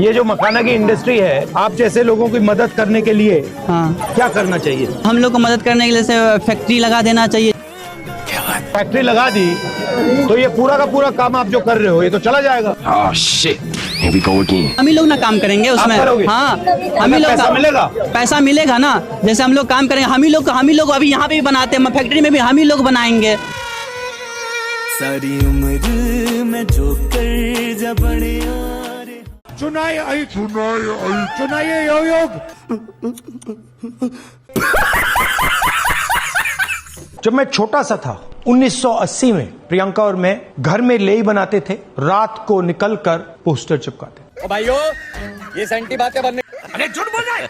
ये जो मखाना की इंडस्ट्री है, आप जैसे लोगों की मदद करने के लिए क्या करना चाहिए? हम लोग को मदद करने के लिए फैक्ट्री लगा देना चाहिए। फैक्ट्री लगा दी तो ये पूरा का पूरा काम आप जो कर रहे हो ये तो चला जाएगा। Oh shit. Here we go again. हम ही लोग ना काम करेंगे उसमें। हाँ, हम ही लोग पैसा मिलेगा। पैसा मिलेगा ना। जैसे हम लोग काम करेंगे, हम ही लोग अभी यहाँ पे भी बनाते हैं, फैक्ट्री में भी हम ही लोग बनाएंगे। सारी उम्र में जो कर जब बड़े चुनाई योग। जब मैं छोटा सा था 1980 में प्रियंका और मैं घर में लेई बनाते थे, रात को निकलकर पोस्टर चिपकाते। भाइयों ये सेंटी बातें बनने। अरे झूठ बोल रहा है,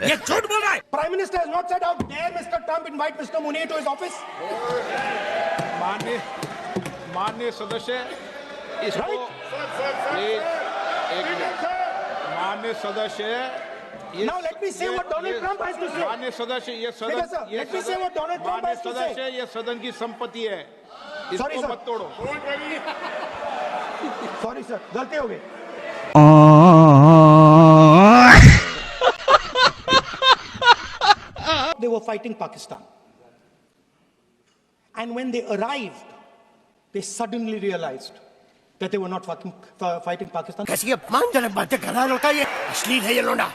ये झूठ बोल रहा है। Prime minister has not said how dare mister Trump invite mister Munir to his office. माननीय सदस्य इसको माननीय सदस्य Now let me say what Donald Trump has to say. माननीय सदस्य ये Let me say what Donald Trump has to say. सदस्य ये सदन की संपत्ति है, Sorry, इसको sir. मत तोड़ो। सॉरी सर, गलती हो गई। They were fighting Pakistan. And when they arrived, they suddenly realized that they were not fighting Pakistan. कैसी अपमानजनक बातें कर रहा है लड़का, ये अश्लील है ये लोंडा।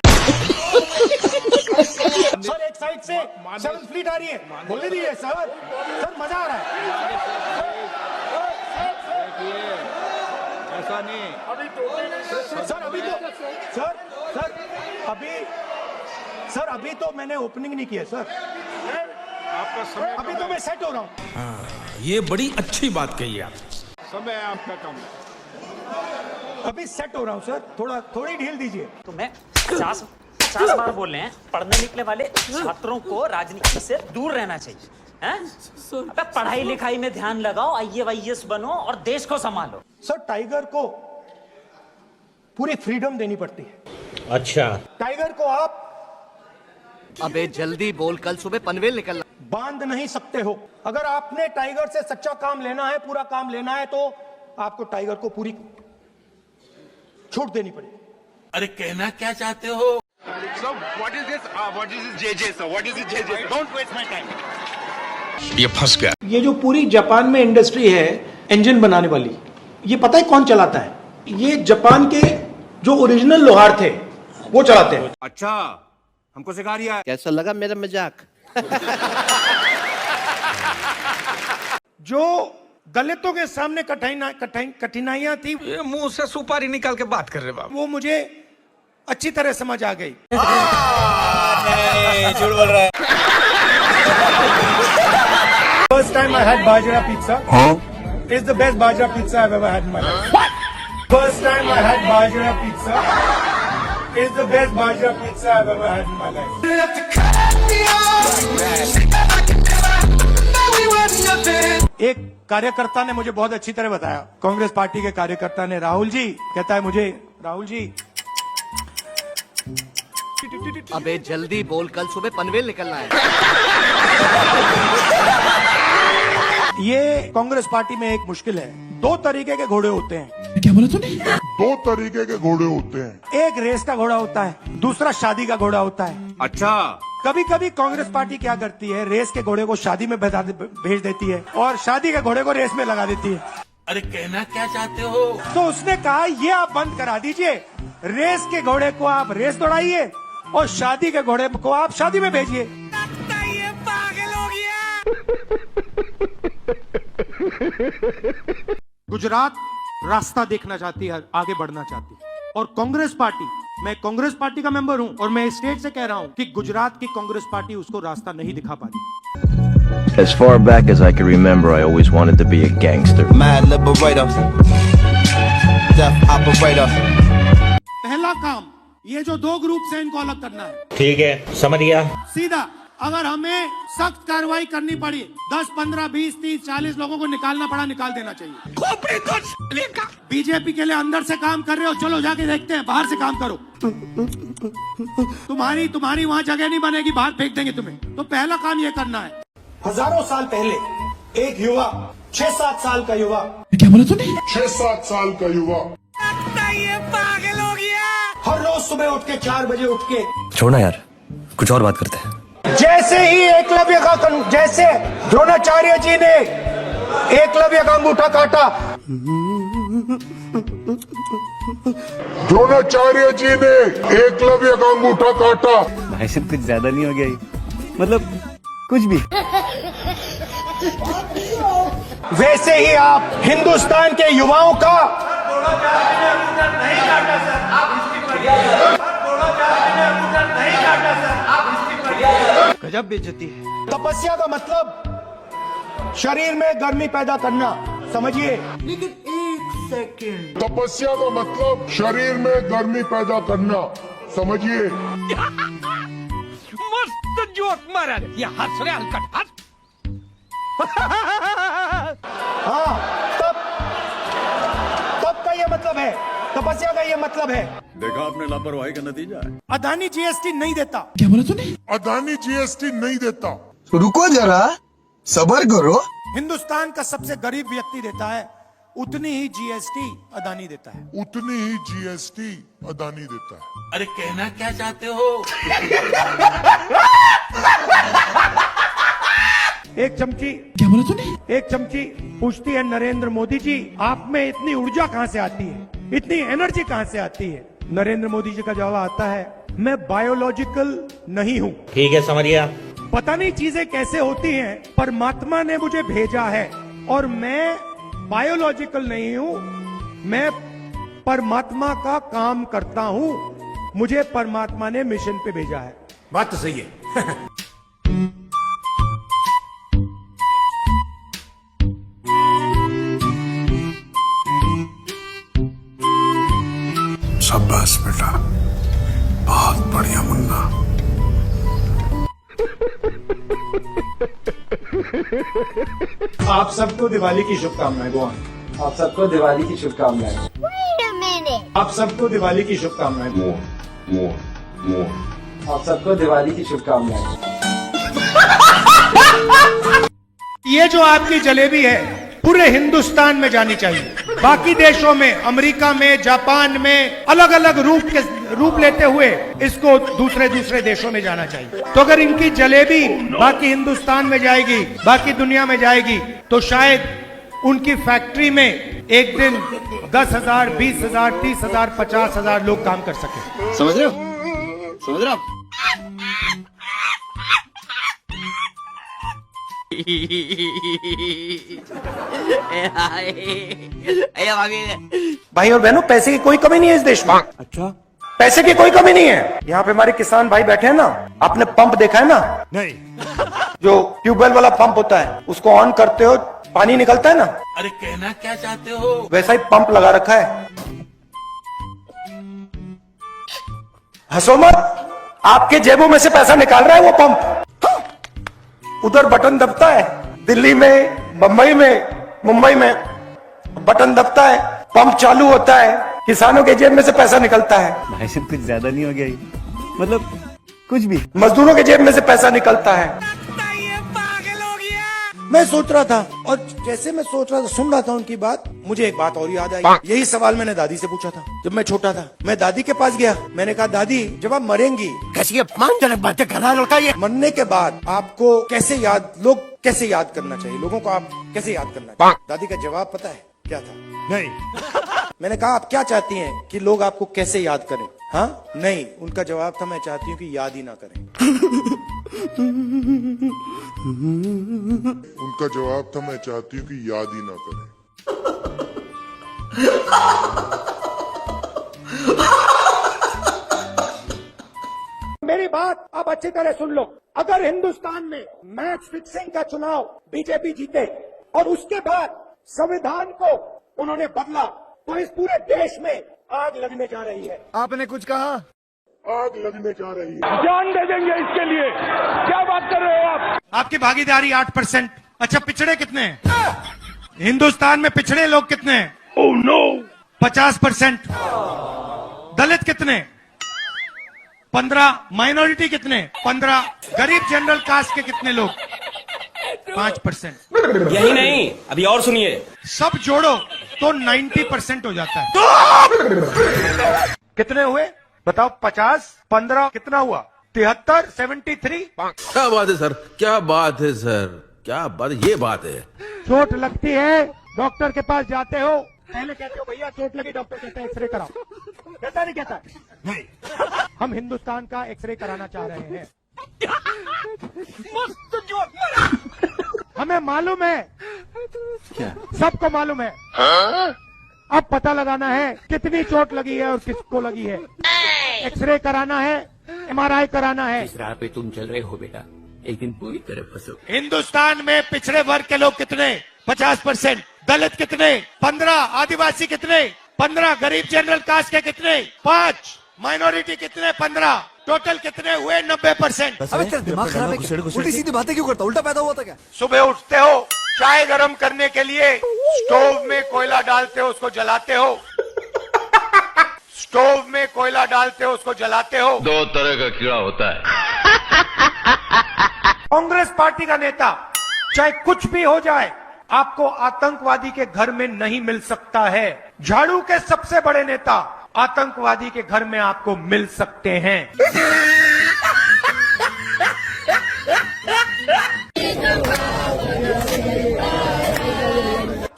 सर एक साइड से 7th फ्लीट आ रही है, बोलने दीजिए सर, मजा आ रहा है। देखिए ऐसा नहीं, सर अभी तो मैंने ओपनिंग नहीं किया सर, आपका समय अभी तो मैं सेट हो रहा हूँ। ये बड़ी अच्छी बात कही आप। समय आपका कम है। अभी सेट हो रहा हूँ सर, थोड़ी ढील दीजिए। तो मैं 50 बार बोल रहे हैं, पढ़ने निकले वाले छात्रों को राजनीति से दूर रहना चाहिए। हैं? अबे पढ़ाई लिखाई में ध्यान लगाओ, IAS बनो और देश को संभालो। सर टाइगर को पूरी फ्रीडम देनी पड़ती है। अच्छा टाइगर को आप अबे जल्दी बोल, कल सुबह पनवेल निकलना। बांध नहीं सकते हो। अगर आपने टाइगर से सच्चा काम लेना है, पूरा काम लेना है, तो आपको टाइगर को पूरी छूट देनी पड़ेगी। अरे कहना क्या चाहते हो? So what is this? What is this JJ sir? What is this JJ? Don't waste my time. ये फंस गया। ये जो पूरी जापान में इंडस्ट्री है इंजन बनाने वाली, ये पता है कौन चलाता है? ये जापान के जो ओरिजिनल लोहार थे वो चलाते हैं। अच्छा हमको सिखा रही है। कैसा लगा मेरा मजाक? जो दलितों के सामने कठिनाइयां थी, ये मुंह से सुपारी निकाल के बात कर रहे बाबू। वो मुझे अच्छी तरह समझ आ गई। झूठ बोल रहा है। First time I had bajra pizza. It's the best bajra pizza I've ever had in my life. What? First time I had bajra pizza. It's the best bajra pizza I've ever had in my life. एक कार्यकर्ता ने मुझे बहुत अच्छी तरह बताया, Congress party के कार्यकर्ता ने, राहुल जी कहता है मुझे, राहुल जी अबे जल्दी बोल, कल सुबह पनवेल निकलना है। ये कांग्रेस पार्टी में एक मुश्किल है। 2 तरीके के घोड़े होते हैं। क्या बोला तूने? 2 तरीके के घोड़े होते हैं। एक रेस का घोड़ा होता है, दूसरा शादी का घोड़ा होता है। अच्छा कभी कभी कांग्रेस पार्टी क्या करती है, रेस के घोड़े को शादी में भेज देती है और शादी के घोड़े को रेस में लगा देती है। अरे कहना क्या चाहते हो? तो उसने कहा ये आप बंद करा दीजिए, रेस के घोड़े को आप रेस दौड़ाइए और शादी के घोड़े को आप शादी में भेजिए। ये पागल हो गया। गुजरात रास्ता देखना चाहती है, आगे बढ़ना चाहती है, और कांग्रेस पार्टी, मैं कांग्रेस पार्टी का मेंबर हूं और मैं स्टेट से कह रहा हूं कि गुजरात की कांग्रेस पार्टी उसको रास्ता नहीं दिखा पाती। As far back as I can remember, I always wanted to be a gangster. Mad liberator, death operator. पहला काम, ये जो 2 ग्रुप से इनको अलग करना है। ठीक है समझ गया। सीधा अगर हमें सख्त कार्रवाई करनी पड़ी, 10, 15, 20, 30, 40 लोगों को निकालना पड़ा, निकाल देना चाहिए। बीजेपी के लिए अंदर से काम कर रहे हो, चलो जाके देखते हैं, बाहर से काम करो। तुम्हारी वहां जगह नहीं बनेगी, बाहर फेंक देंगे तुम्हें। तो पहला काम ये करना है। हजारों साल पहले एक युवा, 6-7 साल का युवा, क्या बोला तूने? 6-7 साल का युवा ये पागल हो गया। सुबह उठ के 4 बजे उठ के छोड़ना यार, कुछ और बात करते हैं। जैसे ही एकलव्य का जैसे द्रोणाचार्य जी ने एकलव्य का अंगूठा काटा, द्रोणाचार्य जी ने एकलव्य का अंगूठा काटा। भाई साहब कुछ ज्यादा नहीं हो गया ये? मतलब कुछ भी। वैसे ही आप हिंदुस्तान के युवाओं का गजब बेइज्जती है। तपस्या का मतलब शरीर में गर्मी पैदा करना, समझिए। तपस्या का मतलब शरीर में गर्मी पैदा करना, समझिए। मस्त जोक मारा रे ये हंस रे हलकट हंस हाँ, तब का ये मतलब है, तपस्या का ये मतलब है। देखा आपने लापरवाही का नतीजा है। अदानी जीएसटी नहीं देता। अदानी जीएसटी नहीं देता। रुको जरा, सबर करो। हिंदुस्तान का सबसे गरीब व्यक्ति देता है उतनी ही जीएसटी अदानी देता है। उतनी ही जीएसटी अदानी देता है। अरे कहना क्या चाहते हो? एक चमची एक चमची पूछती है नरेंद्र मोदी जी, आप में इतनी ऊर्जा कहाँ से आती है, इतनी एनर्जी कहाँ से आती है? नरेंद्र मोदी जी का जवाब आता है, मैं बायोलॉजिकल नहीं हूँ। ठीक है समरिया। पता नहीं चीजें कैसे होती हैं, परमात्मा ने मुझे भेजा है और मैं बायोलॉजिकल नहीं हूँ, मैं परमात्मा का काम करता हूँ, मुझे परमात्मा ने मिशन पे भेजा है। बात तो सही है। शाबाश बेटा, बहुत बढ़िया मुन्ना। आप सबको दिवाली की शुभकामनाएं। गोवा, आप सबको दिवाली की शुभकामनाएं। आप सबको दिवाली की शुभकामनाएं। आप सबको दिवाली की शुभकामनाएं। ये जो आपकी जलेबी है पूरे हिंदुस्तान में जानी चाहिए। बाकी देशों में, अमेरिका में, जापान में अलग अलग रूप लेते हुए इसको दूसरे देशों में जाना चाहिए। तो अगर इनकी जलेबी बाकी हिंदुस्तान में जाएगी, बाकी दुनिया में जाएगी, तो शायद उनकी फैक्ट्री में एक दिन 10,000, 20,000, 30,000, 50,000 लोग काम कर सके। समझ रहे हो? समझ रहे हो? भाई और बहनों, पैसे की कोई कमी नहीं है इस देश में। अच्छा, पैसे की कोई कमी नहीं है। यहाँ पे हमारे किसान भाई बैठे हैं ना, आपने पंप देखा है ना? नहीं। जो ट्यूबवेल वाला पंप होता है, उसको ऑन करते हो, पानी निकलता है ना? अरे कहना क्या चाहते हो? वैसा ही पंप लगा रखा है। हंसो मत, आपके जेबों में से पैसा निकाल रहा है वो पंप। उधर बटन दबता है, दिल्ली में, बंबई में, मुंबई में बटन दबता है, पंप चालू होता है, किसानों के जेब में से पैसा निकलता है। भाई साहब कुछ ज्यादा नहीं हो गया ये? मतलब कुछ भी। मजदूरों के जेब में से पैसा निकलता है। मैं सोच रहा था, और जैसे मैं सोच रहा था, सुन रहा था उनकी बात, मुझे एक बात और याद आई। यही सवाल मैंने दादी से पूछा था जब मैं छोटा था। मैं दादी के पास गया, मैंने कहा, दादी जब आप मरेंगी, कैसी अपमानजनक बातें कर रहा है लड़का ये, मरने के बाद आपको लोग कैसे याद करना चाहिए, लोगों को आप कैसे याद करना चाहिए? दादी का जवाब पता है क्या था? नहीं। मैंने कहा, आप क्या चाहती हैं कि लोग आपको कैसे याद करें? हाँ, नहीं, उनका जवाब था, मैं चाहती हूँ कि याद ही ना करें। उनका जवाब था, मैं चाहती हूँ कि याद ही ना करें। मेरी बात अब अच्छी तरह सुन लो। अगर हिंदुस्तान में मैच फिक्सिंग का चुनाव बीजेपी जीते और उसके बाद संविधान को उन्होंने बदला, तो इस पूरे देश में आग लगने जा रही है। आपने कुछ कहा? आग लगने जा रही है। जान दे देंगे इसके लिए। क्या बात कर रहे हो आप? आपकी भागीदारी 8%। अच्छा, पिछड़े कितने हैं हिंदुस्तान में? पिछड़े लोग कितने हैं? Oh no, 50%। दलित कितने? 15। माइनॉरिटी कितने? 15। गरीब जनरल कास्ट के कितने लोग? 5%। यही नहीं, अभी और सुनिए। सब जोड़ो तो 90% हो जाता है। कितने हुए? बताओ 50, 15 कितना हुआ? 73, 73। क्या बात है सर, क्या बात है सर, क्या बात, ये बात है। चोट लगती है, डॉक्टर के पास जाते हो, पहले कहते हो भैया चोट लगी, डॉक्टर कहता है एक्सरे कराओ। कहता नहीं कहता? नहीं। हम हिंदुस्तान का एक्सरे कराना चाह रहे हैं। हमें मालूम है, सबको मालूम है। अब पता लगाना है कितनी चोट लगी है और किसको लगी है। एक्सरे कराना है, MRI कराना है। इस राह पे तुम चल रहे हो बेटा, एक दिन पूरी तरह फंसो। हिंदुस्तान में पिछड़े वर्ग के लोग कितने? 50%। दलित कितने? 15। आदिवासी कितने? 15। गरीब जनरल कास्ट के कितने? 5। माइनॉरिटी कितने? 15। टोटल कितने हुए? 90%। अबे तेरा दिमाग खराब है क्या? उल्टी सीधी बातें क्यों करता? उल्टा पैदा हुआ था क्या? सुबह उठते हो, चाय गरम करने के लिए स्टोव में कोयला डालते हो, उसको जलाते हो। स्टोव में कोयला डालते हो, उसको जलाते हो। 2 तरह का कीड़ा होता है। कांग्रेस पार्टी का नेता चाहे कुछ भी हो जाए, आपको आतंकवादी के घर में नहीं मिल सकता है। झाड़ू के सबसे बड़े नेता आतंकवादी के घर में आपको मिल सकते हैं।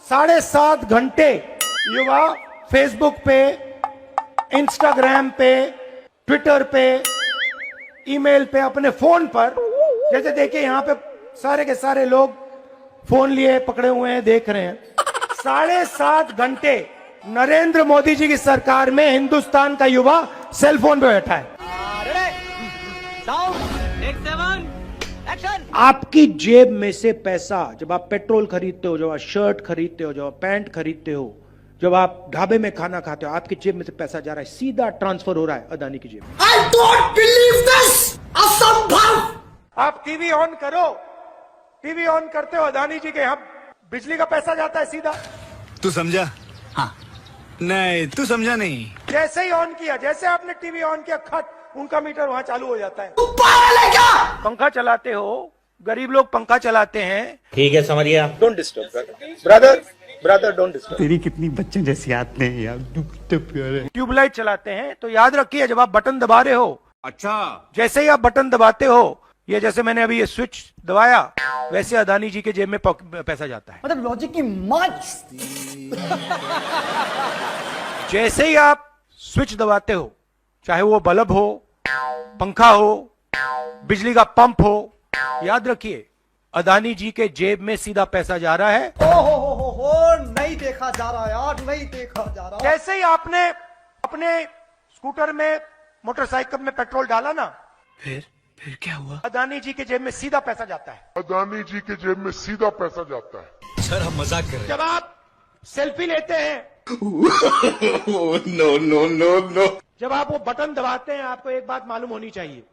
7.5 घंटे युवा फेसबुक पे, इंस्टाग्राम पे, ट्विटर पे, ईमेल पे, अपने फोन पर, जैसे देखिए यहाँ पे सारे के सारे लोग फोन लिए पकड़े हुए हैं, देख रहे हैं। 7.5 घंटे नरेंद्र मोदी जी की सरकार में हिंदुस्तान का युवा सेल फोन पे बैठा है। आपकी जेब में से पैसा, जब आप पेट्रोल खरीदते हो, जब आप शर्ट खरीदते हो, जब आप पैंट खरीदते हो, जब आप ढाबे में खाना खाते हो, आपकी जेब में से पैसा जा रहा है, सीधा ट्रांसफर हो रहा है अदानी की जेब में। I don't believe this! असंभव! आप टीवी ऑन करो, टीवी ऑन करते हो, अदानी जी के यहाँ बिजली का पैसा जाता है सीधा। तू समझा? हाँ। नहीं, तू समझा नहीं। जैसे ही ऑन किया, जैसे आपने टीवी ऑन किया, खट, उनका मीटर वहां चालू हो जाता है। पंखा चलाते हो, गरीब लोग पंखा चलाते हैं। ठीक है समरिया। Don't disturb brother don't disturb. तेरी कितनी बच्चे जैसी आते हैं यार, ट्यूबलाइट चलाते हैं, तो याद रखिए जब आप बटन दबा रहे हो, अच्छा, जैसे ही आप बटन दबाते हो, ये जैसे मैंने अभी ये स्विच दबाया, वैसे अदानी जी के जेब में पैसा जाता है। मतलब लॉजिक की मच। जैसे ही आप स्विच दबाते हो, चाहे वो बल्ब हो, पंखा हो, बिजली का पंप हो, याद रखिए अदानी जी के जेब में सीधा पैसा जा रहा है। हो, नहीं देखा जा रहा यार, नहीं देखा जा रहा। जैसे ही आपने अपने स्कूटर में, मोटरसाइकिल में पेट्रोल डाला ना, फिर क्या हुआ? अदानी जी के जेब में सीधा पैसा जाता है। अदानी जी के जेब में सीधा पैसा जाता है। सर हम मजाक कर रहे हैं। जब आप सेल्फी लेते हैं, नो नो नो नो, जब आप वो बटन दबाते हैं, आपको एक बात मालूम होनी चाहिए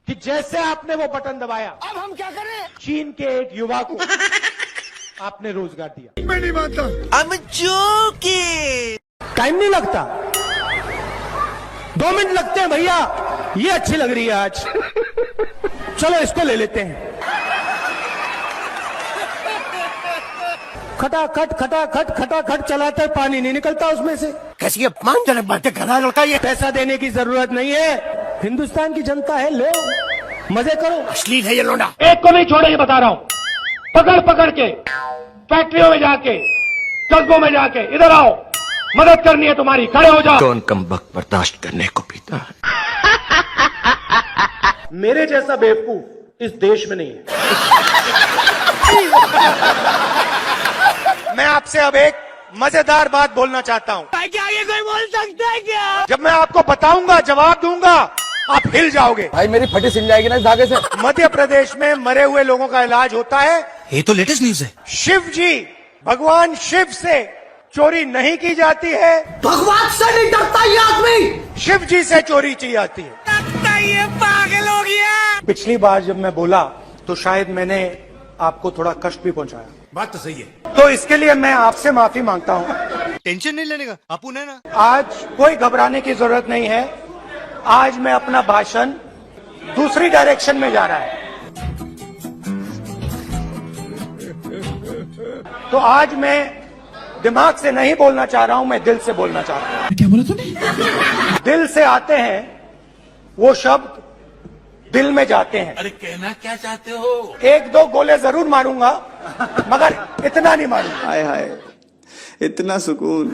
कि जैसे आपने वो बटन दबाया, अब हम क्या करें? चीन के एक युवा को आपने रोजगार दिया। मैं नहीं मानता। I'm joking। टाइम नहीं लगता, 2 मिनट लगते हैं भैया। ये अच्छी लग रही है आज, चलो इसको ले लेते हैं। खटाखट खटाखट खटाखट चलाते, पानी नहीं निकलता उसमें से। कैसी अपमानजनक बातें कर रहा है लड़का ये। पैसा देने की जरूरत नहीं है, हिंदुस्तान की जनता है, लो मजे करो। अश्लील है ये लोंडा। एक को नहीं छोड़ेंगे, बता रहा हूं। पकड़ पकड़ के फैक्ट्रियों में जाके, कस्बों में जाके, इधर आओ, मदद करनी है तुम्हारी, खड़े हो जाओ। कौन कम वक्त बर्दाश्त करने को पीता है? मेरे जैसा बेवकूफ इस देश में नहीं है। मैं आपसे अब एक मजेदार बात बोलना चाहता हूँ। क्या आगे कोई बोल सकता है क्या? जब मैं आपको बताऊंगा, जवाब दूंगा, आप हिल जाओगे। भाई मेरी फटी सिल जाएगी ना इस धागे से। मध्य प्रदेश में मरे हुए लोगों का इलाज होता है। ये तो लेटेस्ट न्यूज है। शिव जी, भगवान शिव से चोरी नहीं की जाती है। भगवान से नहीं डरता ये आदमी, शिव जी से चोरी की जाती है। ये पागल हो गया। पिछली बार जब मैं बोला तो शायद मैंने आपको थोड़ा कष्ट भी पहुंचाया। बात तो सही है। तो इसके लिए मैं आपसे माफी मांगता हूँ। टेंशन नहीं लेने का, आपू ने ना। आज कोई घबराने की जरूरत नहीं है। आज मैं अपना भाषण दूसरी डायरेक्शन में जा रहा है। तो आज मैं दिमाग से नहीं बोलना चाह रहा हूं, मैं दिल से बोलना चाह रहा हूं। क्या बोला तूने? दिल से आते हैं वो शब्द दिल में जाते हैं। अरे कहना क्या चाहते हो? एक दो गोले जरूर मारूंगा मगर इतना नहीं मारूंगा। हाय हाय, इतना सुकून।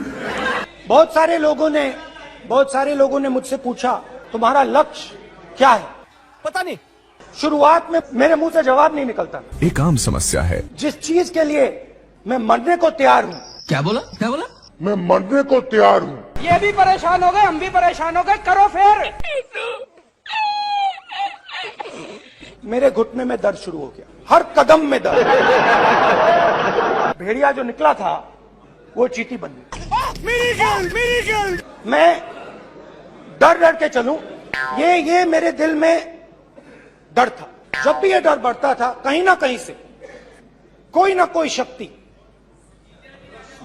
बहुत सारे लोगों ने मुझसे पूछा तुम्हारा लक्ष्य क्या है? पता नहीं, शुरुआत में मेरे मुंह से जवाब नहीं निकलता। एक आम समस्या है। जिस चीज के लिए मैं मरने को तैयार हूँ, क्या बोला क्या बोला? मैं मरने को तैयार हूँ। ये भी परेशान हो गए, हम भी परेशान हो गए, करो फिर। मेरे घुटने में दर्द शुरू हो गया, हर कदम में दर्द। भेड़िया जो निकला था वो चींटी बन गई। मैं डर डर के चलूं, ये मेरे दिल में डर था। जब भी ये डर बढ़ता था कहीं ना कहीं से कोई ना कोई शक्ति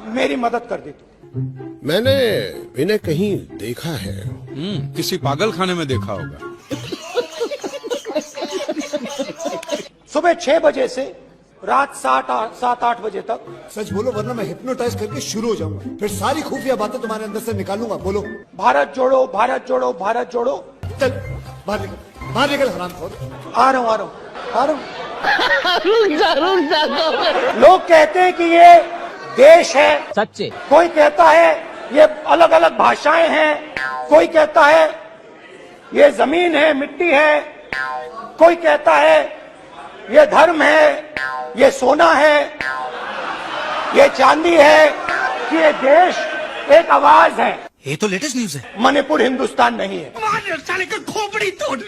मेरी मदद कर देती। मैंने इन्हें कहीं देखा है। किसी पागल खाने में देखा होगा। सुबह 6 बजे से रात 7-8 बजे तक। सच बोलो वरना मैं हिप्नोटाइज करके शुरू हो जाऊंगा, फिर सारी खुफिया बातें तुम्हारे अंदर से निकालूंगा। बोलो भारत जोड़ो, भारत जोड़ो, भारत जोड़ो। चल बाहर निकल हरामखोर। आ रहा हूं। लोग कहते हैं कि ये देश है, सच्चे। कोई कहता है ये अलग अलग भाषाएं हैं, कोई कहता है ये जमीन है, मिट्टी है, कोई कहता है ये धर्म है, ये सोना है, ये चांदी है, ये देश एक आवाज है। ये तो लेटेस्ट न्यूज है। मणिपुर हिंदुस्तान नहीं है। साले का खोपड़ी तोड़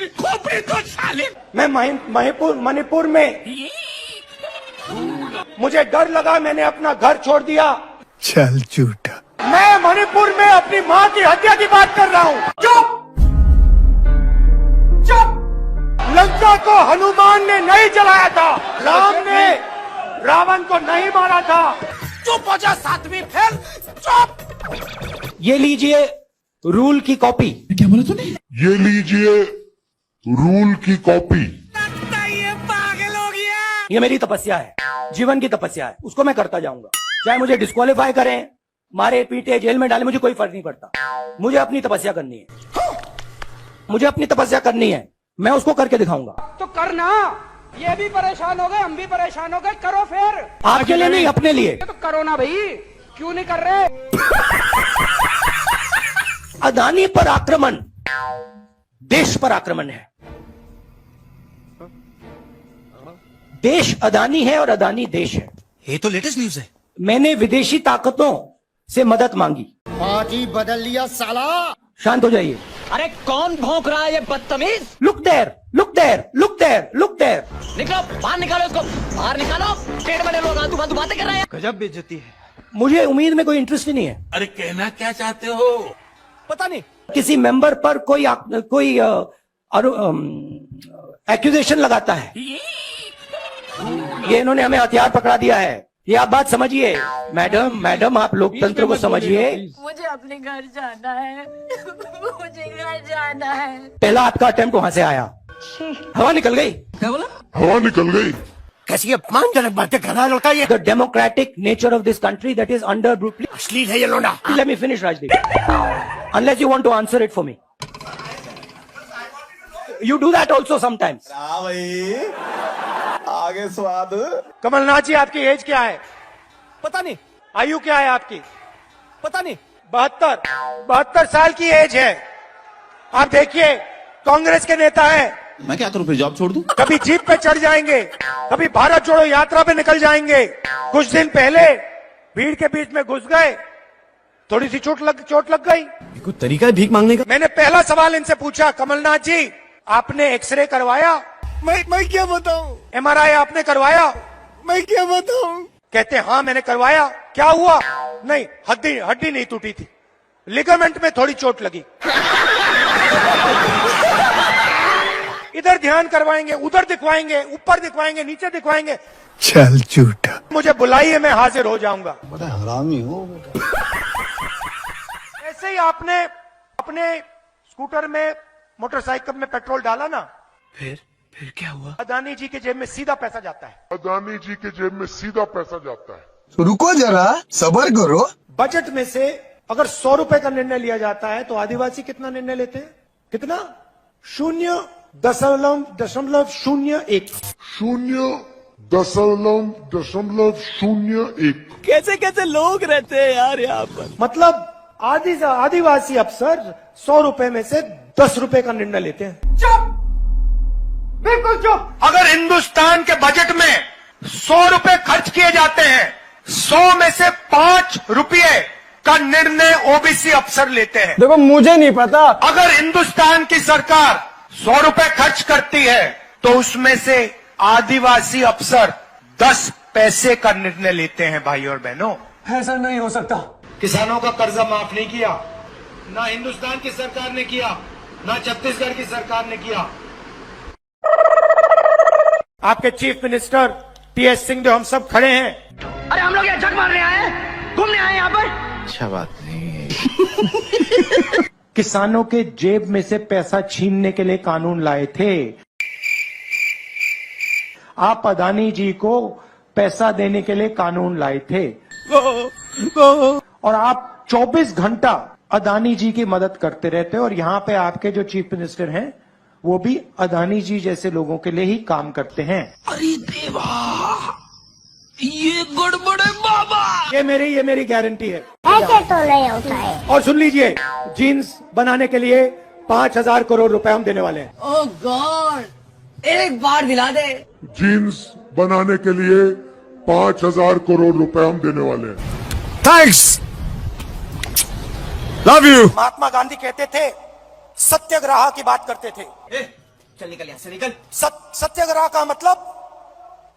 साले। मैं मणिपुर में मुझे डर लगा, मैंने अपना घर छोड़ दिया। चल झूठा। मैं मणिपुर में अपनी माँ की हत्या की बात कर रहा हूँ। चुप। लंका को हनुमान ने नहीं जलाया था, राम ने रावण को नहीं मारा था। चुप हो जा सातवीं फेल, चुप। ये लीजिए रूल की कॉपी। क्या बोला तूने? ये लीजिए रूल की कॉपी। ये पागल हो गया। ये मेरी तपस्या है, जीवन की तपस्या है, उसको मैं करता जाऊंगा। चाहे मुझे डिस्क्वालीफाई करें, मारे पीटे, जेल में डाले, मुझे कोई फर्क नहीं पड़ता। मुझे अपनी तपस्या करनी है, मुझे अपनी तपस्या करनी है, मैं उसको करके दिखाऊंगा। तो करना। ये भी परेशान हो गए, हम भी परेशान हो गए, करो फिर। आपके लिए नहीं, अपने लिए। तो करो ना भाई, क्यों नहीं कर रहे? अदानी पर आक्रमण देश पर आक्रमण है। देश अदानी है और अदानी देश है। ये तो लेटेस्ट न्यूज है। मैंने विदेशी ताकतों से मदद मांगी। पार्टी बदल लिया साला। शांत हो जाइए। अरे कौन भौंक रहा है ये बदतमीज? Look there, look there, look there, look there. निकलो बाहर, निकालो इसको बाहर, निकालो। पेड़ बने लोग आतू फालतू बातें कर रहे हैं। गजब बेइज्जती है। मुझे उम्मीद में कोई इंटरेस्ट ही नहीं है। अरे कहना क्या चाहते हो? पता नहीं किसी मेंबर पर कोई एक्यूजेशन लगाता है। ये इन्होंने हमें हथियार पकड़ा दिया है। ये आप बात समझिए मैडम आप लोकतंत्र को समझिए। मुझे अपने घर जाना है। मुझे घर जाना है। पहला आपका अटेम्प्ट वहां से आया, हवा निकल गई। क्या बोला? हवा निकल गई। कैसी अपमानजनक बातें कर रहा है लड़का ये। The democratic nature of this country that is under brutally. अश्लील है ये लोना। Let me finish Rajdeep, unless you want to answer it for me. You do that also sometimes. भाई आगे स्वाद। कमलनाथ जी आपकी एज क्या है? पता नहीं। आयु क्या है आपकी? पता नहीं। 72 साल की एज है। आप देखिए कांग्रेस के नेता हैं, मैं क्या करूं, फिर जॉब छोड़ दूं? कभी जीप पे चढ़ जाएंगे, कभी भारत जोड़ो यात्रा पे निकल जाएंगे। कुछ दिन पहले भीड़ के बीच में घुस गए, थोड़ी सी चोट लग गई। कोई तरीका है भीख मांगने का? मैंने पहला सवाल इनसे पूछा, कमलनाथ जी आपने एक्सरे करवाया? मैं क्या बताऊं? MRI आपने करवाया? मैं क्या बताऊं? कहते हाँ मैंने करवाया। क्या हुआ? नहीं, हड्डी नहीं टूटी थी, लिगामेंट में थोड़ी चोट लगी। इधर ध्यान करवाएंगे, उधर दिखवाएंगे, ऊपर दिखवाएंगे, नीचे दिखवाएंगे। चल झूठा। मुझे बुलाइए, मैं हाजिर हो जाऊंगा। बड़ा हरामी हो। ऐसे ही आपने अपने स्कूटर में, मोटरसाइकिल में पेट्रोल डाला ना, फिर क्या हुआ? अदानी जी के जेब में सीधा पैसा जाता है। अदानी जी के जेब में सीधा पैसा जाता है। तो रुको जरा, सब्र करो। बजट में से अगर 100 रुपए का निर्णय लिया जाता है तो आदिवासी कितना निर्णय लेते हैं? कितना? 0.001। 0.001। कैसे कैसे लोग रहते हैं यार यहाँ पर। मतलब आदिवासी अफसर 100 रुपए में से 10 रुपए का निर्णय लेते हैं। चुप, बिल्कुल चुप। अगर हिंदुस्तान के बजट में 100 रुपए खर्च किए जाते हैं, 100 में से 5 रुपए का निर्णय ओबीसी अफसर लेते हैं। देखो मुझे नहीं पता। अगर हिंदुस्तान की सरकार 100 रुपए खर्च करती है तो उसमें से आदिवासी अफसर 10 पैसे का निर्णय लेते हैं। भाई और बहनों, ऐसा नहीं हो सकता। किसानों का कर्जा माफ नहीं किया, ना हिंदुस्तान की सरकार ने किया, ना छत्तीसगढ़ की सरकार ने किया। आपके चीफ मिनिस्टर टीएस सिंह जो हम सब खड़े हैं। अरे हम लोग यहाँ झक मारने आए हैं, घूमने आए हैं यहाँ पर। अच्छा बात नहीं है। किसानों के जेब में से पैसा छीनने के लिए कानून लाए थे। आप अदानी जी को पैसा देने के लिए कानून लाए थे और आप 24 घंटा अदानी जी की मदद करते रहते हो। और यहाँ पे आपके जो चीफ मिनिस्टर हैं वो भी अदानी जी जैसे लोगों के लिए ही काम करते हैं। अरे देवा, ये गड़बड़ है बाबा। ये मेरी गारंटी है। ऐसे तो नहीं होता है। और सुन लीजिए, जीन्स बनाने के लिए 5,000 करोड़ रुपए हम देने वाले हैं। ओह गॉड, एक बार दिला दे। जीन्स बनाने के लिए 5,000 करोड़ रुपए हम देने वाले हैं। Thanks, love you. Mahatma Gandhi कहते थे सत्याग्रह की बात करते थे। चल निकल यहाँ से, निकल। सत्याग्रह का मतलब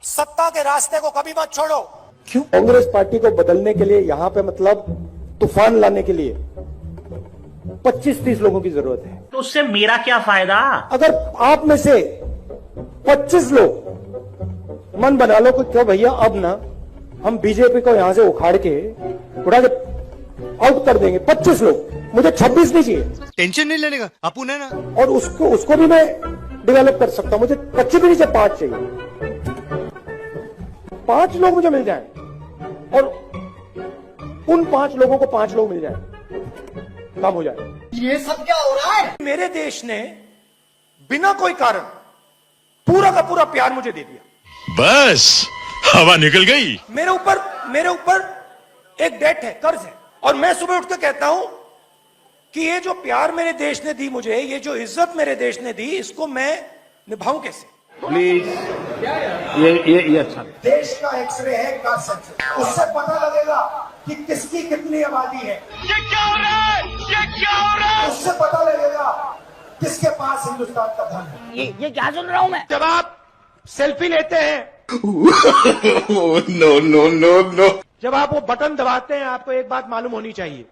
सत्ता के रास्ते को कभी मत छोड़ो। क्यों? कांग्रेस पार्टी को बदलने के लिए यहाँ पे मतलब तूफान लाने के लिए 25-30 लोगों की जरूरत है। तो उससे मेरा क्या फायदा? अगर आप में से 25 लोग मन बना लो कि क्यों भैया अब ना हम बीजेपी को यहां से उखाड़ के उड़ा के आउट कर देंगे। 25 लोग, मुझे 26 नहीं चाहिए। टेंशन नहीं लेने का, अपुन है ना। और उसको भी मैं डेवलप कर सकता हूं। मुझे 25 भी नहीं चाहिए, 5 चाहिए। 5 लोग मुझे मिल जाएं और उन 5 लोगों को 5 लोग मिल जाएं, काम हो जाए। ये सब क्या हो रहा है? मेरे देश ने बिना कोई कारण पूरा का पूरा प्यार मुझे दे दिया। बस हवा निकल गई। मेरे ऊपर एक डेट है, कर्ज है। और मैं सुबह उठ के कहता हूं कि ये जो प्यार मेरे देश ने दी मुझे, ये जो इज्जत मेरे देश ने दी, इसको मैं निभाऊं कैसे? प्लीज, ये अच्छा। देश का एक्सरे है का सच, उससे पता लगेगा कि किसकी कितनी आबादी है। ये क्या हो रहा है? ये क्या हो रहा है? उससे पता लगेगा किसके पास हिंदुस्तान का धन है। ये क्या सुन रहा हूँ मैं? जब आप सेल्फी लेते हैं नो नो नो नो, जब आप वो बटन दबाते हैं, आपको एक बात मालूम होनी चाहिए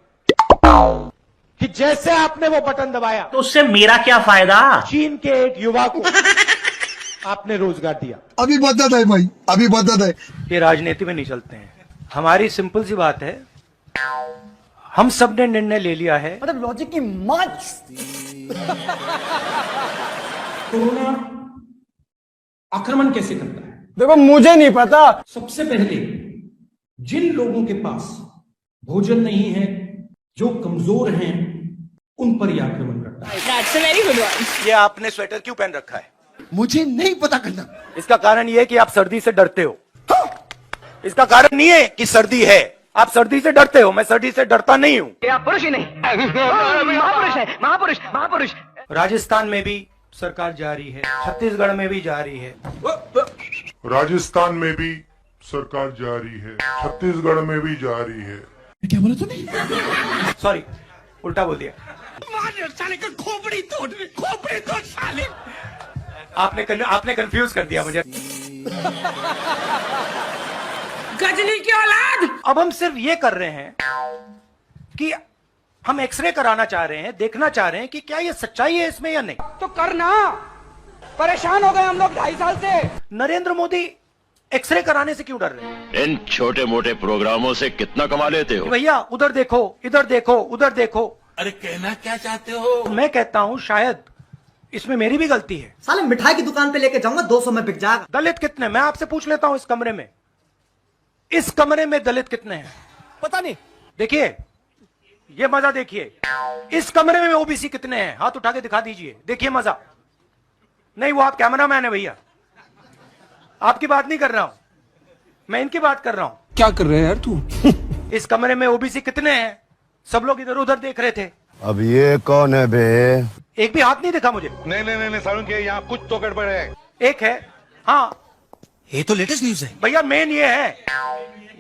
कि जैसे आपने वो बटन दबाया तो उससे मेरा क्या फायदा? चीन के एक युवा को आपने रोजगार दिया। अभी बदत है भाई, अभी बदत है। ये राजनीति में नहीं चलते हैं। हमारी सिंपल सी बात है, हम सब ने निर्णय ले लिया है। मतलब लॉजिक की माँ। आक्रमण कैसे करता है? देखो मुझे नहीं पता। सबसे पहले जिन लोगों के पास भोजन नहीं है, जो कमजोर हैं, उन पर यह आक्रमण करता है। That's a very good one. ये आपने स्वेटर क्यों पहन रखा है? मुझे नहीं पता करना। इसका कारण ये है कि आप सर्दी से डरते हो। इसका कारण नहीं है कि सर्दी है, आप सर्दी से डरते हो। मैं सर्दी से डरता नहीं हूँ। आप पुरुष ही नहीं, महापुरुष है, महापुरुष, महापुरुष। राजस्थान में भी सरकार जा रही है, छत्तीसगढ़ में भी जा रही है। राजस्थान में भी सरकार जा रही है, छत्तीसगढ़ में भी जा रही है। क्या बोला तूने? सॉरी, उल्टा बोल दिया। साले का खोपड़ी तोड़ साले। आपने कंफ्यूज कर दिया मुझे। गजनी की औलाद। अब हम सिर्फ ये कर रहे हैं कि हम एक्सरे कराना चाह रहे हैं, देखना चाह रहे हैं कि क्या ये सच्चाई है इसमें या नहीं। तो करना, परेशान हो गए हम लोग 2.5 साल से। नरेंद्र मोदी एक्सरे कराने से क्यों डर रहे हैं? इन छोटे मोटे प्रोग्रामों से कितना कमा लेते हो? भैया उधर देखो, इधर देखो, उधर देखो। अरे कहना क्या चाहते हो? मैं कहता हूँ शायद इसमें मेरी भी गलती है। साले मिठाई की दुकान पे लेके जाऊंगा, 200 में बिक जाएगा। दलित कितने? मैं आपसे पूछ लेता हूँ, इस कमरे में दलित कितने हैं? पता नहीं। देखिए, ये मजा देखिए। इस कमरे में ओबीसी कितने हैं? हाथ उठा के दिखा दीजिए, देखिए मजा। नहीं, वो आप कैमरामैन है भैया, आपकी बात नहीं कर रहा हूं मैं, इनकी बात कर रहा हूं। क्या कर रहे हैं यार तू? इस कमरे में ओबीसी कितने हैं? सब लोग इधर उधर देख रहे थे। अब ये कौन है बे? एक भी हाथ नहीं दिखा मुझे। नहीं सारुण के यहाँ कुछ तो गड़बड़ है। एक है, हाँ ये तो लेटेस्ट न्यूज है भैया, मेन ये है,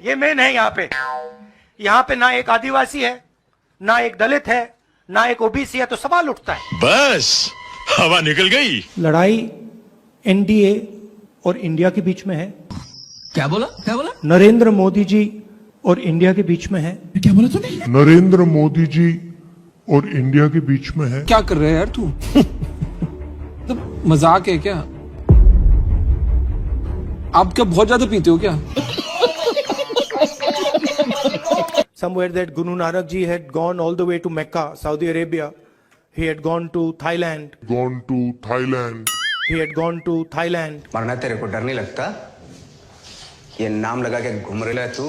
ये मेन है। यहाँ पे ना एक आदिवासी है, ना एक दलित है, ना एक ओबीसी है, तो सवाल उठता है। बस हवा निकल गई। लड़ाई एनडीए और इंडिया के बीच में है। क्या बोला नरेंद्र मोदी जी और इंडिया के बीच में है। क्या बोला तूने? नरेंद्र मोदी जी और इंडिया के बीच में है। क्या कर रहे हैं यार तू? मजाक है क्या? आप क्या बहुत ज्यादा पीते हो क्या? Somewhere that Guru Nanak ji had gone all the way to Mecca, Saudi Arabia. He had gone to Thailand. He had gone to Thailand. मरना तेरे को डर नहीं लगता? ये नाम लगा के घूम रहा है तू?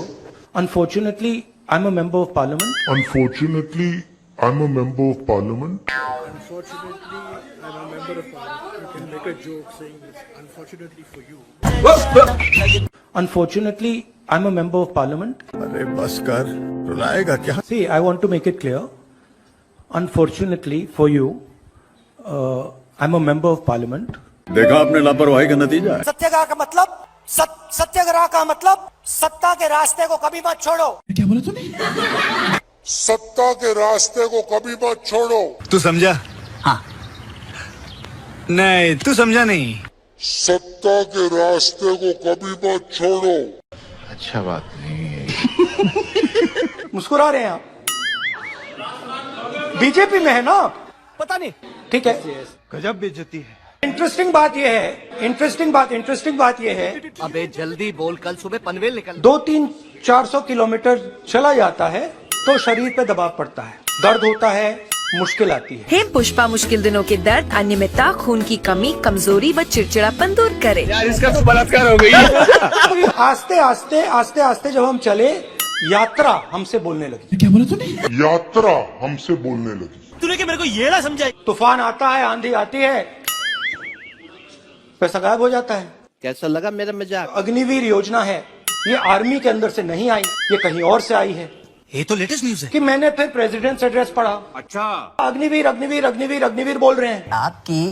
Unfortunately, I'm a member of parliament. Unfortunately, I'm a member of parliament. Unfortunately, I'm a member of parliament. अरे बस कर, रुलाएगा क्या? See, I want to make it clear. Unfortunately for you, I'm a member of parliament. देखा आपने लापरवाही का नतीजा है। सत्याग्रह का मतलब सत्याग्रह का मतलब सत्ता के रास्ते को कभी मत छोड़ो। क्या बोला तूने? सत्ता के रास्ते को कभी मत छोड़ो। तू समझा? हाँ। नहीं, तू समझा नहीं। सत्ता के रास्ते को कभी मत छोड़ो। अच्छा बात नहीं है। मुस्कुरा रहे हैं आप? बीजेपी में है ना? पता नहीं। ठीक है, गजब बेइज्जती है। इंटरेस्टिंग बात यह है, अबे जल्दी बोल, कल सुबह पनवेल निकल। 200-400 किलोमीटर चला जाता है तो शरीर पे दबाव पड़ता है, दर्द होता है, मुश्किल आती है। हे पुष्पा मुश्किल दिनों के दर्द, अनियमितता, खून की कमी, कमजोरी व चिड़चिड़ापन दूर करे। यार इसका तो बलात्कार हो गई। आस्ते आस्ते जब हम चले, यात्रा हमसे बोलने लगी। क्या बोला तूने? यात्रा हमसे बोलने लगी। तूने कि मेरे को ये ना समझाई। तूफान आता है, आंधी आती है, पैसा गायब हो जाता है। कैसा लगा मेरा मजाक? अग्निवीर योजना है, ये आर्मी के अंदर से नहीं आई, ये कहीं और से आई है। ये तो लेटेस्ट न्यूज है कि मैंने फिर प्रेसिडेंट एड्रेस पढ़ा। अच्छा। अग्निवीर अग्निवीर अग्निवीर अग्निवीर बोल रहे हैं। आपकी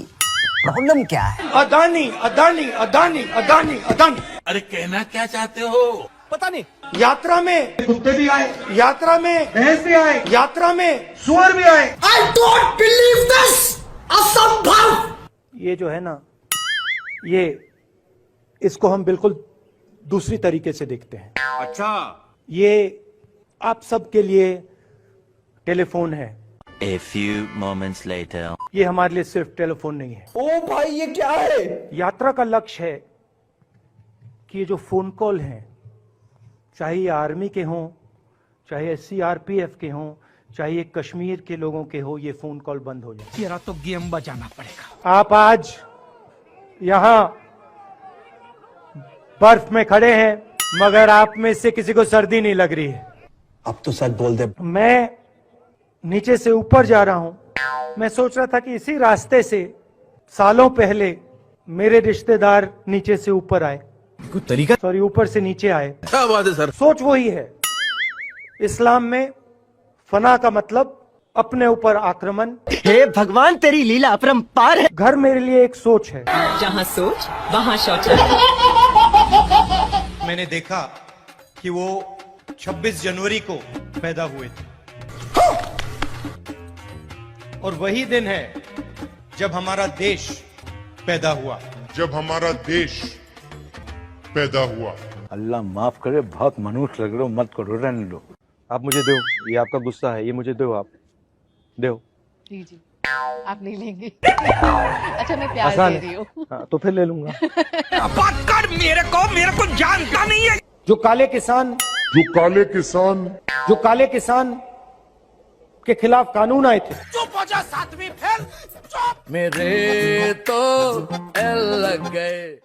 प्रॉब्लम क्या है? अदानी अदानी अदानी अदानी अदानी। अरे कहना क्या चाहते हो? पता नहीं। यात्रा में कुत्ते भी आए, यात्रा में भैंस भी आए, यात्रा में सुअर भी आए। I don't believe this. असंभव। ये जो है ना, ये इसको हम बिल्कुल दूसरी तरीके से देखते हैं। अच्छा। ये आप सबके लिए टेलीफोन है। A few moments later. ये हमारे लिए सिर्फ टेलीफोन नहीं है। ओ भाई ये क्या है? यात्रा का लक्ष्य है कि ये जो फोन कॉल हैं, चाहे ये आर्मी के हों, चाहे CRPF के हों, चाहे ये कश्मीर के लोगों के हो, ये फोन कॉल बंद हो जाए। तेरा तो गेम बजाना पड़ेगा। आप आज यहाँ बर्फ में खड़े हैं, मगर आप में से किसी को सर्दी नहीं लग रही है। अब तो सच बोल दे। मैं नीचे से ऊपर जा रहा हूं। मैं सोच रहा था कि इसी रास्ते से सालों पहले मेरे रिश्तेदार नीचे से ऊपर आए, कुछ तरीका? सॉरी, ऊपर से नीचे आए। क्या बात है सर? सोच वही है। इस्लाम में फना का मतलब अपने ऊपर आक्रमण। हे भगवान तेरी लीला अपरंपार है। घर मेरे लिए एक सोच है। जहाँ सोच वहाँ शौचालय। मैंने देखा कि वो 26 जनवरी को पैदा हुए थे, और वही दिन है जब हमारा देश पैदा हुआ। अल्लाह माफ करे, बहुत मनुष्य लग रहे हो, मत करो, रहने लो। आप मुझे दो, ये आपका गुस्सा है, ये मुझे दो, आप दो। जी जी, आप नहीं लेंगे? अच्छा मैं प्यार दे रही हूँ। हाँ, तो फिर ले लूंगा। बात कर, मेरे को जानता नहीं है। जो काले किसान के खिलाफ कानून आए थे। चुप हो जा, सातवीं फेल। चुप। मेरे तो लग गए।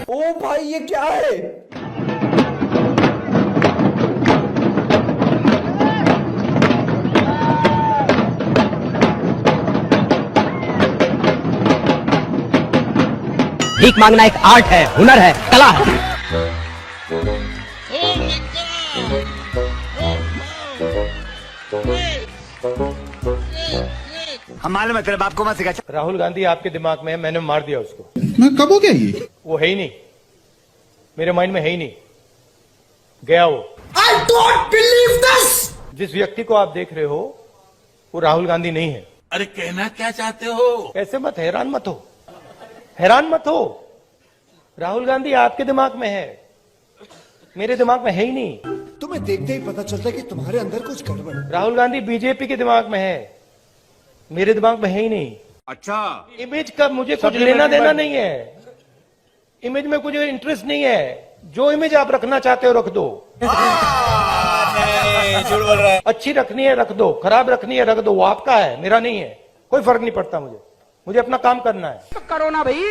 ओ भाई ये ये क्या है? भीख मांगना एक आर्ट है, हुनर है, कला है। हम मालूम है तेरे बाप को मत सिखा। राहुल गांधी आपके दिमाग में है, मैंने मार दिया उसको। मैं कब हो गया ये? वो है ही नहीं, मेरे माइंड में है ही नहीं, गया वो। I don't believe this! जिस व्यक्ति को आप देख रहे हो वो राहुल गांधी नहीं है। अरे कहना क्या चाहते हो? ऐसे मत, हैरान मत हो, हैरान मत हो। राहुल गांधी आपके दिमाग में है, मेरे दिमाग में है ही नहीं। तुम्हें देखते ही पता चलता है कि तुम्हारे अंदर कुछ गड़बड़ है। राहुल गांधी बीजेपी के दिमाग में है, मेरे दिमाग में है ही नहीं। अच्छा, इमेज का मुझे कुछ लेना देना नहीं है, इमेज में कुछ इंटरेस्ट नहीं है। जो इमेज आप रखना चाहते हो रख दो। झूठ बोल रहा है। अच्छी रखनी है रख दो, खराब रखनी है रख दो, वो आपका है, मेरा नहीं है। कोई फर्क नहीं पड़ता मुझे, मुझे अपना काम करना है। तो करो ना भाई।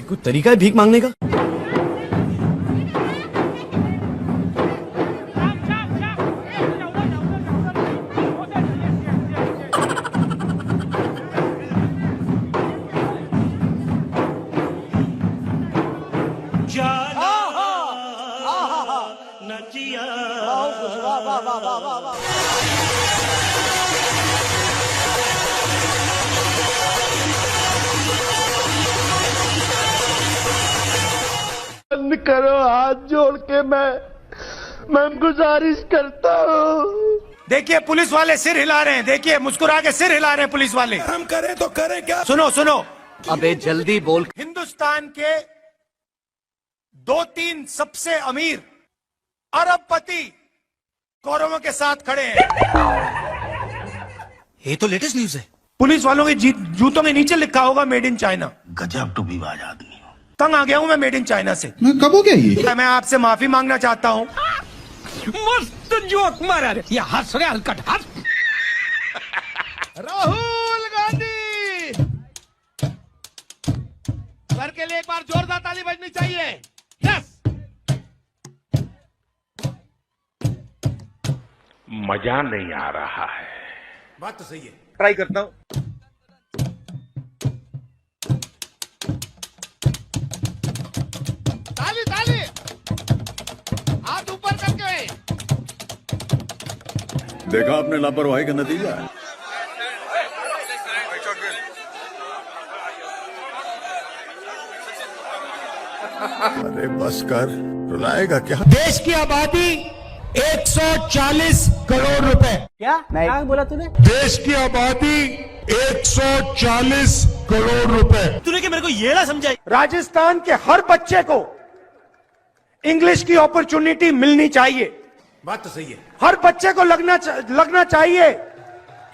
कोई तरीका है भीख मांगने का? करो हाथ जोड़ के मैं गुजारिश करता हूँ। देखिए पुलिस वाले सिर हिला रहे हैं, देखिए मुस्कुरा के सिर हिला रहे हैं पुलिस वाले। हम करें तो करें क्या? सुनो सुनो, अबे जल्दी बोल। हिंदुस्तान के 2-3 सबसे अमीर अरबपति कौरवों के साथ खड़े हैं। ये तो लेटेस्ट न्यूज है। पुलिस वालों के जूतों के नीचे लिखा होगा मेड इन चाइना। गजब टू विवाद आदमी हो। तंग आ गया हूं मैं मेड इन चाइना से। मैं कब हो गया ये? मैं आपसे माफी मांगना चाहता हूं। मस्त जोक मारा रे, ये हंस रहे हलकट हंस। राहुल गांधी सर के लिए एक बार जोरदार ताली बजनी चाहिए। यस, मजा नहीं आ रहा है। बात तो सही है। ट्राई करता हूँ। ताली ताली, हाथ ऊपर करके। देखा आपने लापरवाही का नतीजा है। अरे बस कर, रुलाएगा क्या? देश की आबादी 140 करोड़ रुपए। क्या बोला तूने? देश की आबादी 140 करोड़ रुपए। तूने क्या मेरे को ये ना समझाई? राजस्थान के हर बच्चे को इंग्लिश की अपॉर्चुनिटी मिलनी चाहिए। बात तो सही है। हर बच्चे को लगना चाहिए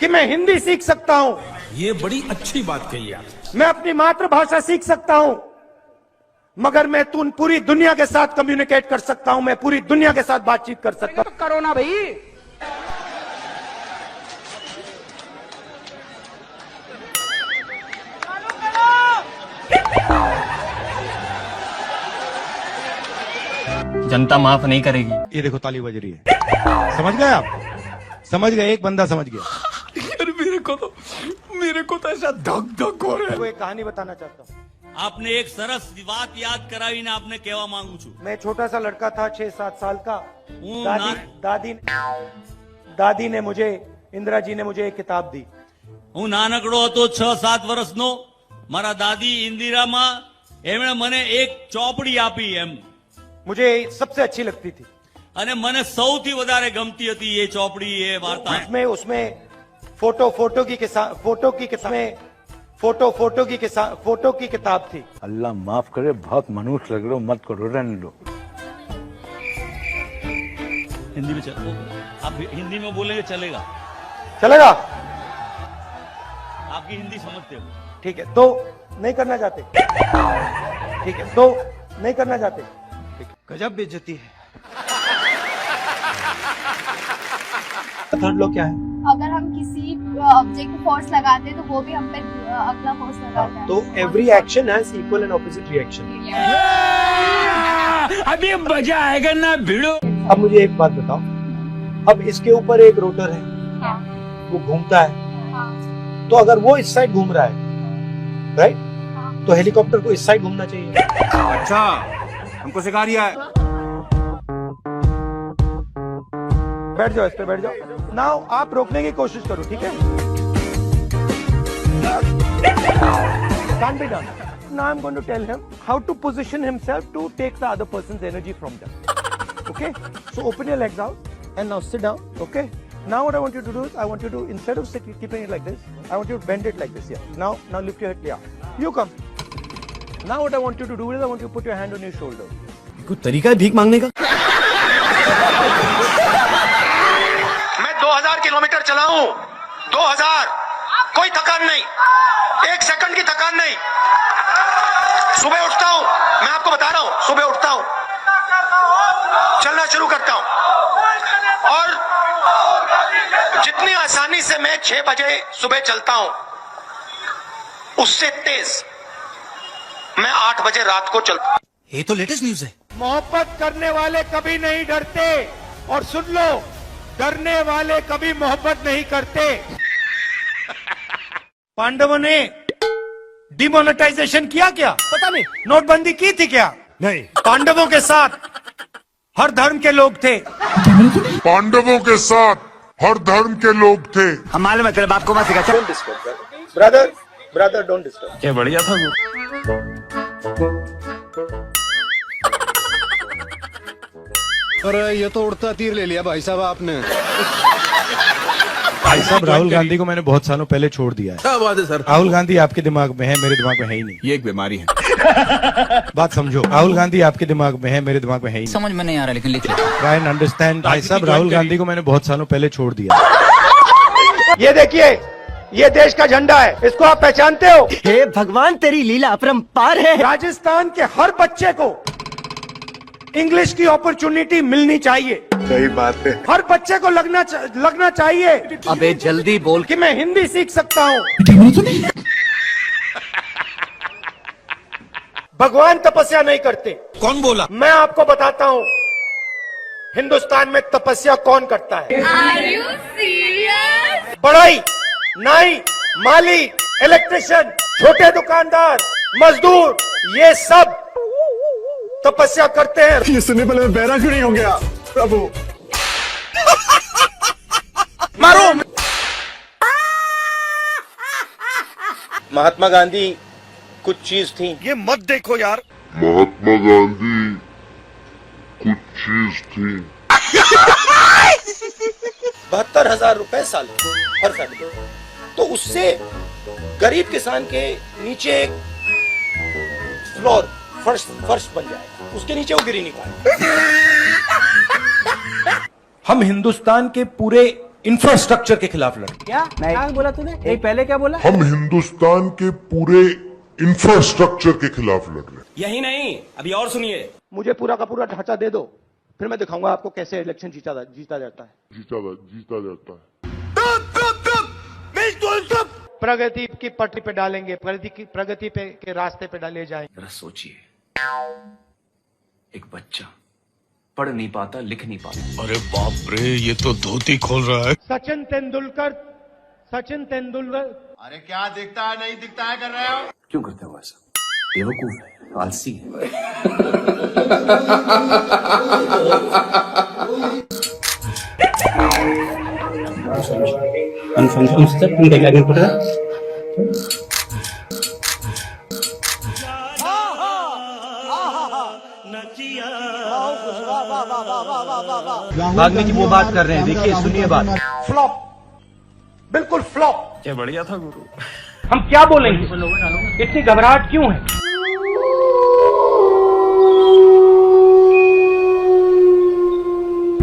कि मैं हिंदी सीख सकता हूं, ये बड़ी अच्छी बात कही आप। मैं अपनी मातृभाषा सीख सकता हूं, मगर मैं पूरी दुनिया के साथ कम्युनिकेट कर सकता हूं, मैं पूरी दुनिया के साथ बातचीत कर सकता हूं। करो ना भाई। जनता माफ नहीं करेगी। ये देखो ताली बज रही है। समझ गए आप? समझ गए? एक बंदा समझ गया। यार मेरे को तो ऐसा धक धक हो रहा है। मैं एक कहानी बताना चाहता हूँ। आपने एक सरस बात याद करावी ने आपने केवा मांगू छू। मैं छोटा सा लड़का था 6-7 साल का। दादी दादी ने मुझे, इंदिरा जी ने मुझे एक किताब दी। હું નાનકડો હતો 6-7 વર્ષનો, મારા દાદી ઇન્દિરામાં એમણે મને એક ચોપડી આપી એમ, मुझे सबसे अच्छी लगती थी। અને મને સૌથી વધારે ગમતી હતી એ ચોપડી, એ વાર્તા। उसमें फोटो की किताब थी। अल्लाह माफ करे, बहुत मनुष्य लग रहे हो, मत करो, रहने लो। हिंदी में चलो, आप हिंदी में बोलेंगे चलेगा? चलेगा? आपकी हिंदी समझते हो? ठीक है, तो नहीं करना चाहते? ठीक है, तो नहीं करना चाहते? गजब बेइज्जती है। थर्ड लॉ क्या है? अगर हम किसी ऑब्जेक्ट को फोर्स लगाते हैं तो वो भी हम पे अगला फोर्स लगाता है। तो every action has equal and opposite reaction. अभी मजा आएगा ना भिड़ो। अब मुझे एक बात बताओ, अब इसके ऊपर एक रोटर है, वो घूमता है, तो अगर वो इस साइड घूम रहा है, राइट, तो हेलीकॉप्टर को इस साइड घूमना चाहिए। अच्छा, हमको सिखा रिया है। बैठ जाओ, इस पे बैठ जाओ। नाउ आप रोकने की कोशिश करो, ठीक है? Can't be done. Now I'm going to tell him how to position himself to take the other person's energy from them. Okay? So open your legs out and now sit down. Okay? Now what I want you to do is, I want you to, instead of keeping it like this, I want you to bend it like this here. Now lift your head. Yeah. You come. Now what I want you to do is, I want you to put your hand on your shoulder. कोई तरीका है भीख मांगने का? मैं 2000 kilometre चला हूँ, 2000, कोई थकान नहीं, 1 सेकंड की थकान नहीं। सुबह उठता हूँ, मैं आपको बता रहा हूँ, सुबह उठता हूँ, चलना शुरू करता हूँ, और जितनी आसानी से मैं 6 बजे सुबह चलता हूँ, उससे तेज मैं 8 बजे रात को चलता हूँ। ये तो लेटेस्ट न्यूज है। मोहब्बत करने वाले कभी नहीं डरते, और सुन लो, डरने वाले कभी मोहब्बत नहीं करते। पांडवों ने डिमोनेटाइजेशन किया क्या? पता नहीं। नोटबंदी की थी क्या? नहीं। पांडवों के साथ हर धर्म के लोग थे। पांडवों के साथ हर धर्म के लोग थे। हम मालूम है तेरे बाप को मत सिखा। चल ब्रदर डोंट डिस्टर्ब। क्या बढ़िया था वो। अरे ये तो उड़ता तीर ले लिया भाई साहब आपने। भाई साहब, राहुल गांधी को मैंने बहुत सालों पहले छोड़ दिया है। क्या बात है सर? राहुल गांधी आपके दिमाग में है, मेरे दिमाग में है ही नहीं। ये एक बीमारी है। बात समझो, राहुल गांधी आपके दिमाग में है, मेरे दिमाग में है ही नहीं। समझ में नहीं आ रहा, लेकिन लिख लो। Try and understand. भाई साहब, राहुल गांधी को मैंने बहुत सालों पहले छोड़ दिया। ये देखिए, ये देश का झंडा है, इसको आप पहचानते हो? हे भगवान, तेरी लीला अपरंपार है। राजस्थान के हर बच्चे को इंग्लिश की अपॉर्चुनिटी मिलनी चाहिए। सही बात है। हर बच्चे को लगना चाहिए अबे जल्दी बोल कि मैं हिंदी सीख सकता हूँ। भगवान तपस्या नहीं करते। कौन बोला? मैं आपको बताता हूँ, हिंदुस्तान में तपस्या कौन करता है। Are you serious? बढ़ई, नाई, माली, इलेक्ट्रिशियन, छोटे दुकानदार, मजदूर, ये सब तपस्या करते हैं। ये सुनने पर मैं बहरा क्यों नहीं हो गया प्रभु? मारो। महात्मा गांधी कुछ चीज थी। ये मत देखो यार। महात्मा गांधी कुछ चीज थी। 72,000 रुपए साल हर फैमिली। तो उससे गरीब किसान के नीचे एक फ्लोर, फर्श बन जाएगा, उसके नीचे वो गिरी नहीं पाए। हम हिंदुस्तान के पूरे इंफ्रास्ट्रक्चर के खिलाफ लड़े। क्या बोला तूने? नहीं, पहले क्या बोला? हम हिंदुस्तान के पूरे इंफ्रास्ट्रक्चर के खिलाफ लड़ रहे हैं। यही नहीं, अभी और सुनिए। मुझे पूरा का पूरा ढांचा दे दो, फिर मैं दिखाऊंगा आपको कैसे इलेक्शन जीता जाता है। जीता जाता है। प्रगति की पटरी पे डालेंगे, प्रगति पे के रास्ते पे डाले जाएंगे। जरा सोचिए, एक बच्चा पढ़ नहीं पाता, लिख नहीं पाता। अरे बाप रे, ये तो धोती खोल रहा है। सचिन तेंदुलकर। अरे क्या दिखता है, नहीं दिखता है कर रहे हो? क्यों करते हो ऐसा? बेवकूफ है, आलसी है। भागने की वो बात कर रहे हैं, देखिए सुनिए बात। फ्लॉप, बिल्कुल फ्लॉप। क्या बढ़िया था गुरु। हम क्या बोलेंगे? इतनी घबराहट क्यों है?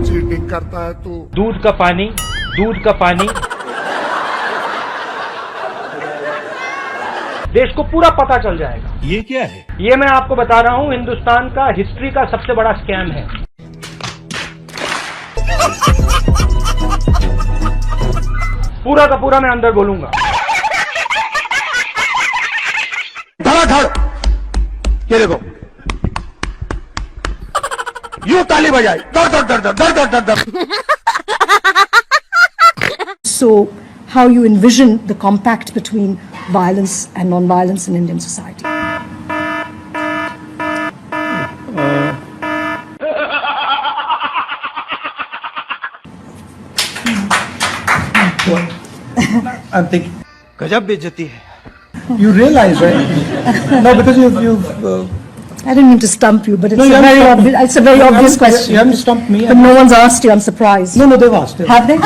चीटिंग करता है तू। दूध का पानी देश को पूरा पता चल जाएगा। ये क्या है? ये मैं आपको बता रहा हूँ, हिंदुस्तान का हिस्ट्री का सबसे बड़ा स्कैम है। पूरा का पूरा मैं अंदर बोलूंगा। धड़ाधड़, ये देखो, यूं ताली बजाई, दर दर दर दर दर दर दर दर। So, how you envision the compact between violence and non-violence in Indian society? I'm thinking, गजब बेइज्जती है। you realize, right? No, because you've I didn't mean to stump you, but it's No, you a very haven't obvious. It's a very obvious question. You haven't stumped me. But no one's asked you. I'm surprised. No, they've asked. Have they?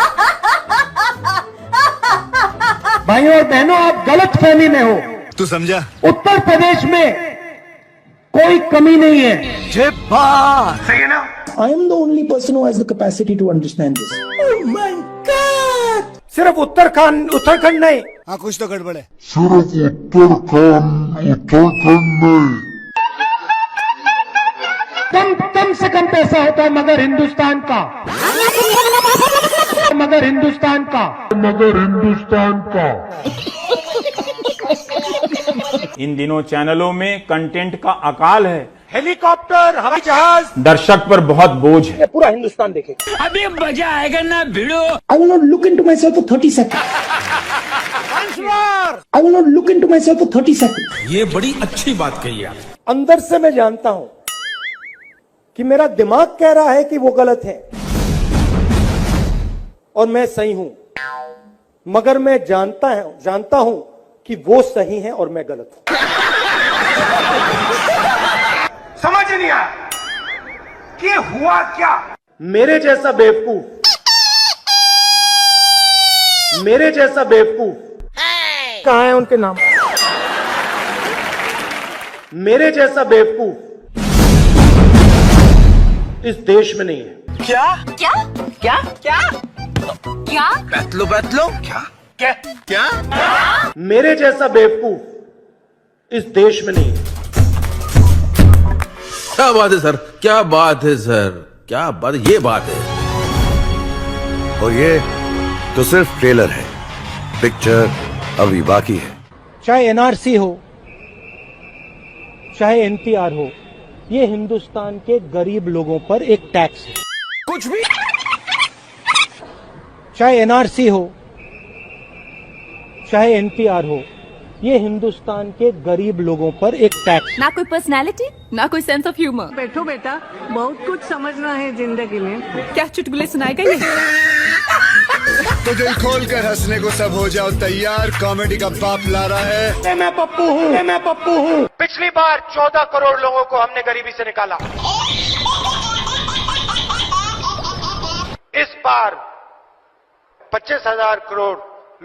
भाइयों और बहनों, आप गलत फहमी में हो। तू समझा? उत्तर प्रदेश में कोई कमी नहीं है। सही है ना? I am the only person who has the capacity to understand this. Oh my God! सिर्फ उत्तराखंड नहीं। हाँ, कुछ तो गड़बड़ है। कम से कम पैसा होता है मगर हिंदुस्तान का। इन दिनों चैनलों में कंटेंट का अकाल है। हेलीकॉप्टर, हवाई जहाज, दर्शक पर बहुत बोझ है। पूरा हिंदुस्तान देखेगा। अभी मजा आएगा ना भिड़ो। I will not look into myself for 30 seconds. I will not look into myself for 30 seconds. ये बड़ी अच्छी बात कही आप। अंदर से मैं जानता हूं कि मेरा दिमाग कह रहा है कि वो गलत है और मैं सही हूं, मगर मैं जानता हूं कि वो सही है और मैं गलत हूं। समझ नहीं आया कि हुआ क्या? मेरे जैसा बेवकूफ कहां है उनके नाम? मेरे जैसा बेवकूफ इस देश में नहीं है। क्या? बैतलो क्या मेरे जैसा बेवकूफ इस देश में नहीं है। क्या बात है सर, क्या बात है सर, क्या बात, ये बात है। और ये तो सिर्फ ट्रेलर है, पिक्चर अभी बाकी है। चाहे एनआरसी हो, चाहे एनपीआर हो, ये हिंदुस्तान के गरीब लोगों पर एक टैक्स है। कुछ भी। चाहे एनआरसी हो, चाहे एनपीआर हो, ये हिंदुस्तान के गरीब लोगों पर एक टैक्स। ना कोई पर्सनालिटी, ना कोई सेंस ऑफ ह्यूमर। बैठो बेटा, बहुत कुछ समझना है जिंदगी में। क्या चुटकुले सुनाएगा ये? तो दिल खोल कर हंसने को सब हो जाओ तैयार, कॉमेडी का बाप ला रहा है। मैं पप्पू हूँ। पिछली बार 14 करोड़ लोगों को हमने गरीबी से निकाला। इस बार 25,000 करोड़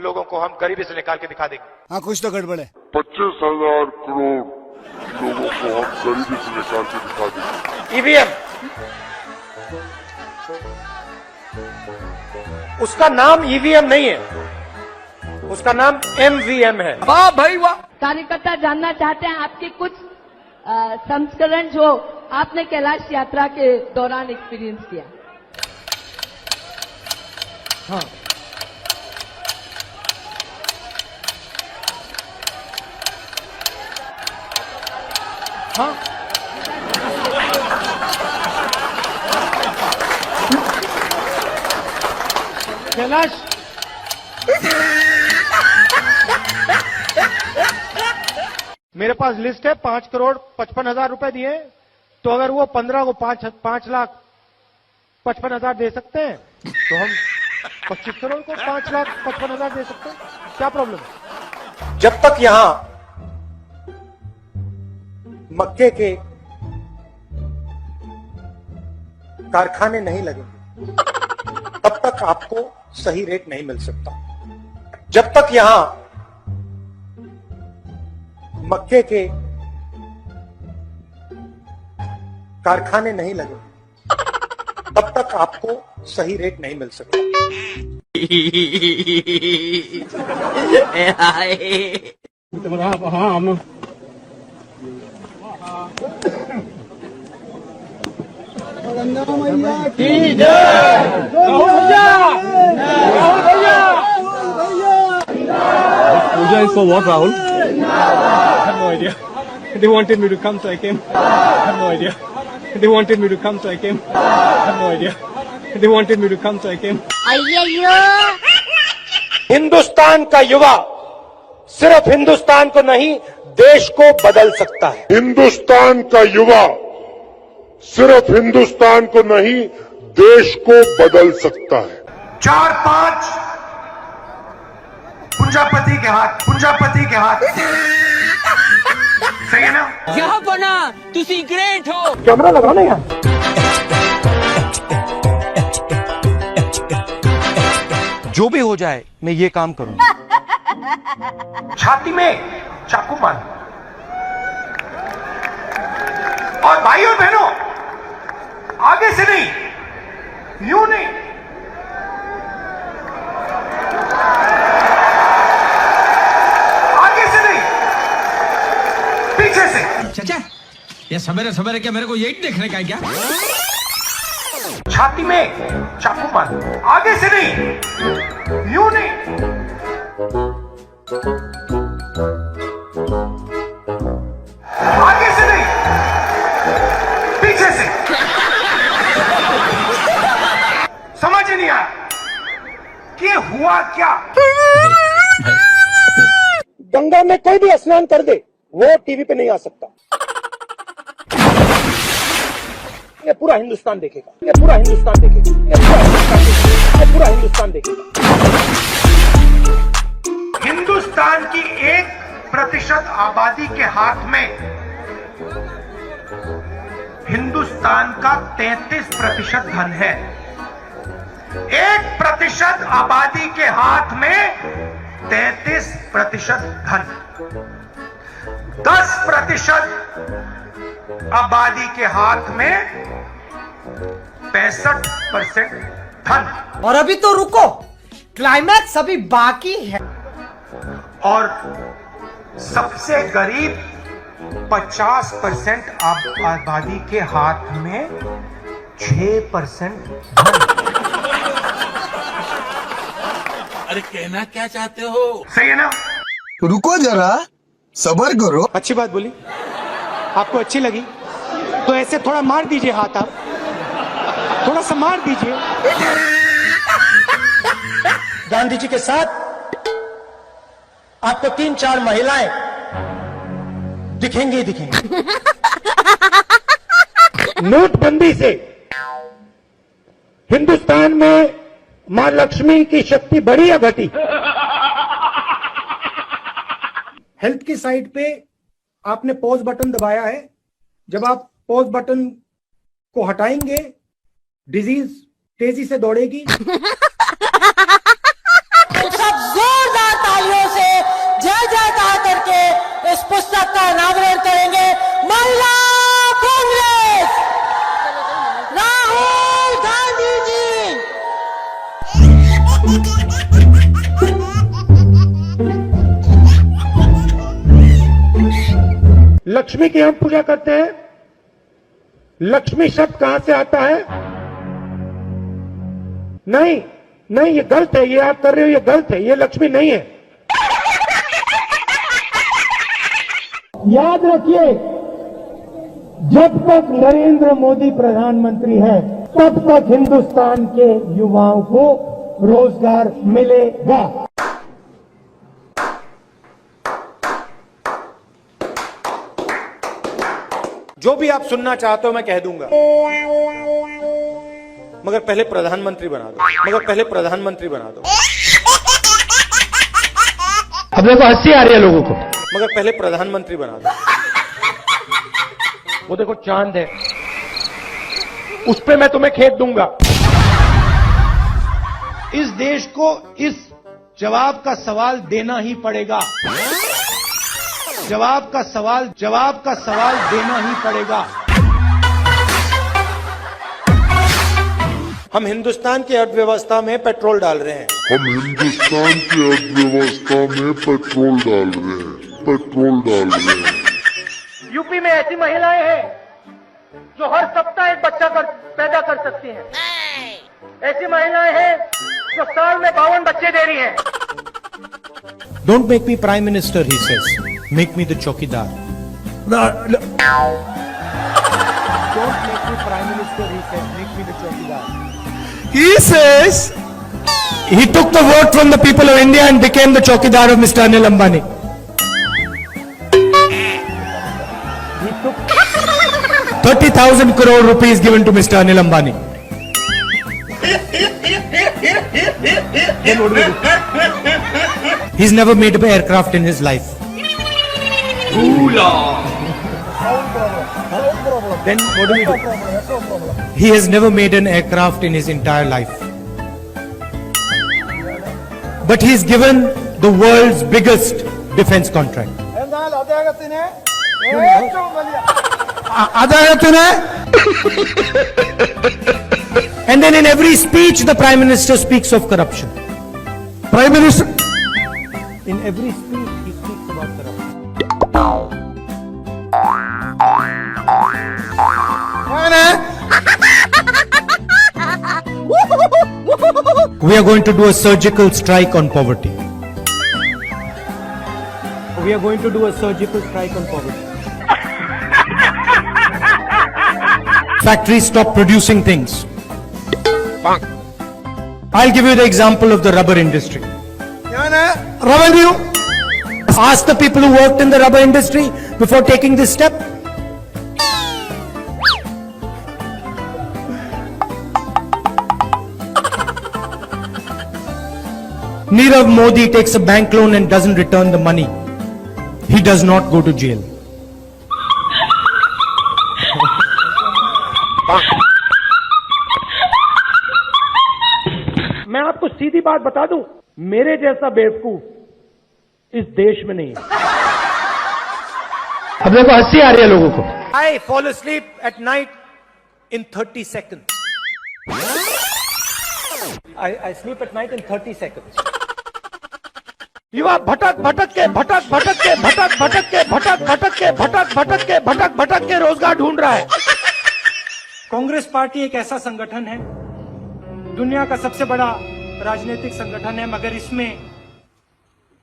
लोगों को हम गरीबी से निकाल के दिखा देंगे। हाँ, कुछ तो गड़बड़ है। 25,000 करोड़ लोगों को हम गरीबी से निकाल के दिखा देंगे। ईवीएम, उसका नाम ईवीएम नहीं है, उसका नाम एमवीएम है। वाह भाई वाह। कार्यकर्ता जानना चाहते हैं आपके कुछ संस्करण जो आपने कैलाश यात्रा के दौरान एक्सपीरियंस किया। हाँ, कैलाश, मेरे पास लिस्ट है, 5,55,000 रुपए दिए, तो अगर वो 15 को 5,55,000 दे सकते हैं तो हम 25 करोड़ को 5,55,000 दे सकते हैं। क्या प्रॉब्लम है? जब तक यहां मक्के के कारखाने नहीं लगेंगे तब तक आपको सही रेट नहीं मिल सकता। जब तक यहां मक्के के कारखाने नहीं लगेंगे तब तक आपको सही रेट नहीं मिल सकता। Pooja is for what Rahul? I have no idea. They wanted me to come, so I came. I have no idea. They wanted me to come, so I came. I have no idea. They wanted me to come, so I came. Hindustan का युवा सिर्फ हिंदुस्तान को नहीं देश को बदल सकता है। हिंदुस्तान का युवा सिर्फ हिंदुस्तान को नहीं देश को बदल सकता है। 4-5 पुंजापति के हाथ सही है ना? यहाँ बना तुसी ग्रेट हो। कैमरा लगाना यार। जो भी हो जाए मैं ये काम करूंगा। छाती में चाकू मार और भाई और बहनों आगे से नहीं, यूं नहीं, आगे से नहीं, पीछे से। चाचा ये सवेरे सवेरे क्या मेरे को यही देखने का है क्या? छाती में चाकू मार, आगे से नहीं, यूं नहीं, आगे से नहीं, पीछे से। समझ नहीं आया कि हुआ क्या? गंगा में कोई भी स्नान कर दे वो टीवी पे नहीं आ सकता। ये पूरा हिंदुस्तान देखेगा, ये पूरा हिंदुस्तान देखेगा, ये पूरा हिंदुस्तान देखेगा, ये पूरा हिंदुस्तान देखेगा। हिंदुस्तान की 1% आबादी के हाथ में हिंदुस्तान का 33% धन है। 1% आबादी के हाथ में 33% धन, 10% आबादी के हाथ में 65% धन। और अभी तो रुको, क्लाइमैक्स अभी बाकी है। और सबसे गरीब 50% आबादी के हाथ में 6% धन। अरे कहना क्या चाहते हो? सही है ना? रुको जरा, सबर करो। अच्छी बात बोली, आपको अच्छी लगी तो ऐसे थोड़ा मार दीजिए हाथ, आप थोड़ा सा मार दीजिए। गांधी जी के साथ आपको 3-4 महिलाएं दिखेंगी ही दिखेंगी। नोटबंदी से हिंदुस्तान में मां लक्ष्मी की शक्ति बढ़ी या घटी? हेल्थ की साइट पे आपने पॉज बटन दबाया है। जब आप पॉज बटन को हटाएंगे डिजीज तेजी से दौड़ेगी। सब जोरदार तालियों से जय जयकार करके इस पुस्तक का अनावरण करेंगे। महिला कांग्रेस राहुल गांधी जी। लक्ष्मी की हम पूजा करते हैं। लक्ष्मी शब्द कहां से आता है? नहीं नहीं, ये गलत है, ये आप कर रहे हो, ये गलत है, ये लक्ष्मी नहीं है। याद रखिए, जब तक नरेंद्र मोदी प्रधानमंत्री है तब तक हिंदुस्तान के युवाओं को रोजगार मिलेगा। जो भी आप सुनना चाहते हो मैं कह दूंगा, मगर पहले प्रधानमंत्री बना दो, मगर पहले प्रधानमंत्री बना दो। अब देखो हंसी आ रही है लोगों को, मगर पहले प्रधानमंत्री बना दो। वो देखो चांद है, उस पे मैं तुम्हें खेत दूंगा। इस देश को इस जवाब का सवाल देना ही पड़ेगा। जवाब का सवाल देना ही पड़ेगा। हम हिंदुस्तान की अर्थव्यवस्था में पेट्रोल डाल रहे हैं। हम हिंदुस्तान की अर्थव्यवस्था में पेट्रोल डाल रहे हैं। यूपी में ऐसी महिलाएं हैं जो हर सप्ताह एक बच्चा पैदा कर सकती हैं। ऐसी महिलाएं हैं जो साल में 52 बच्चे दे रही हैं। Don't make me prime minister, he says. Make me the chokidar. Don't make me prime minister, he says. Make me the chokidar. He says he took the vote from the people of India and became the chokidar of Mr. Anil Ambani. He took 30,000 crore rupees given to Mr. Anil Ambani. Then what do we do? He's never made an aircraft in his life. Then what do we do? He has never made an aircraft in his entire life. But he's given the world's biggest defense contract. And then in every speech the Prime Minister speaks of corruption. Prime Minister, in every speech he speaks about corruption. We are going to do a surgical strike on poverty. We are going to do a surgical strike on poverty. Factories stop producing things. I'll give you the example of the rubber industry. Ask the people who worked in the rubber industry before taking this step. Nirav Modi takes a bank loan and doesn't return the money. He does not go to jail. मैं आपको सीधी बात बता दूं, मेरे जैसा बेवकूफ इस देश में नहीं है। अब देखो हंसी आ रही है लोगों को। I fall asleep at night in 30 seconds. I sleep at night in 30 seconds. युवा भटक भटक के रोजगार ढूंढ रहा है। कांग्रेस पार्टी एक ऐसा संगठन है, दुनिया का सबसे बड़ा राजनीतिक संगठन है, मगर इसमें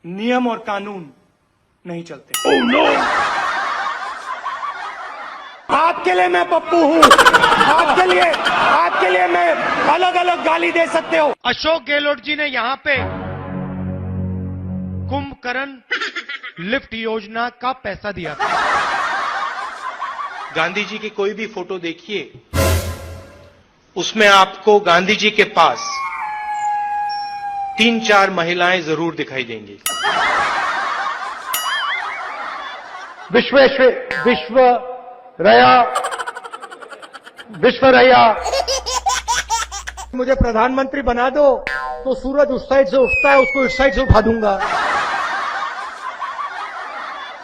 नियम और कानून नहीं चलते। Oh, no! आपके लिए मैं पप्पू हूं, आपके लिए मैं अलग अलग गाली दे सकते हो। अशोक गहलोत जी ने यहां पे कुंभकर्ण लिफ्ट योजना का पैसा दिया था। गांधी जी की कोई भी फोटो देखिए, उसमें आपको गांधी जी के पास 3-4 महिलाएं जरूर दिखाई देंगी। विश्वरैया मुझे प्रधानमंत्री बना दो तो सूरज उस साइड से उठता है, उसको इस साइड से उठा दूंगा।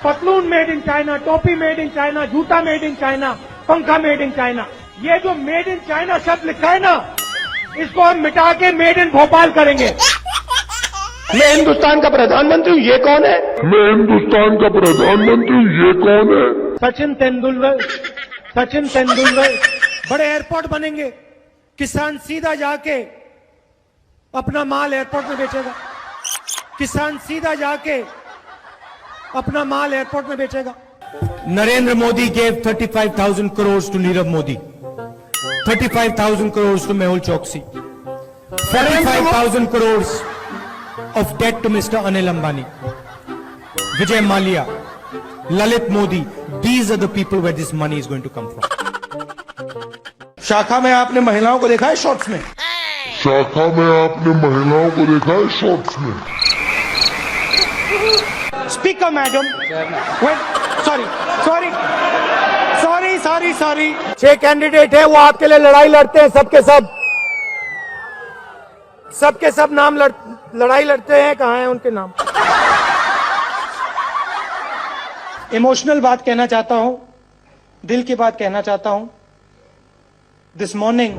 पतलून मेड इन चाइना, टोपी मेड इन चाइना, जूता मेड इन चाइना, पंखा मेड इन चाइना। ये जो मेड इन चाइना शब्द लिखा है ना, इसको हम मिटा के मेड इन भोपाल करेंगे। मैं हिंदुस्तान का प्रधानमंत्री हूं, ये कौन है? मैं हिंदुस्तान का प्रधानमंत्री हूं, ये कौन है? सचिन तेंदुलकर बड़े एयरपोर्ट बनेंगे, किसान सीधा जाके अपना माल एयरपोर्ट में बेचेगा। किसान सीधा जाके अपना माल एयरपोर्ट में बेचेगा। Narendra Modi gave 35,000 crores to Nirav Modi, 35,000 crores to Mehul Choksi, 45,000 crores of debt to Mr. Anil Ambani, Vijay Mallya, Lalit Modi. These are the people where this money is going to come from. शाखा में आपने महिलाओं को देखा है shorts में? शाखा में आपने महिलाओं को देखा है शॉर्ट्स में? स्पीकर मैडम, सॉरी 6 कैंडिडेट है, वो आपके लिए लड़ाई लड़ते हैं, सबके सब नाम लड़ाई लड़ते हैं। कहाँ हैं उनके नाम? इमोशनल बात कहना चाहता हूं, दिल की बात कहना चाहता हूं। This morning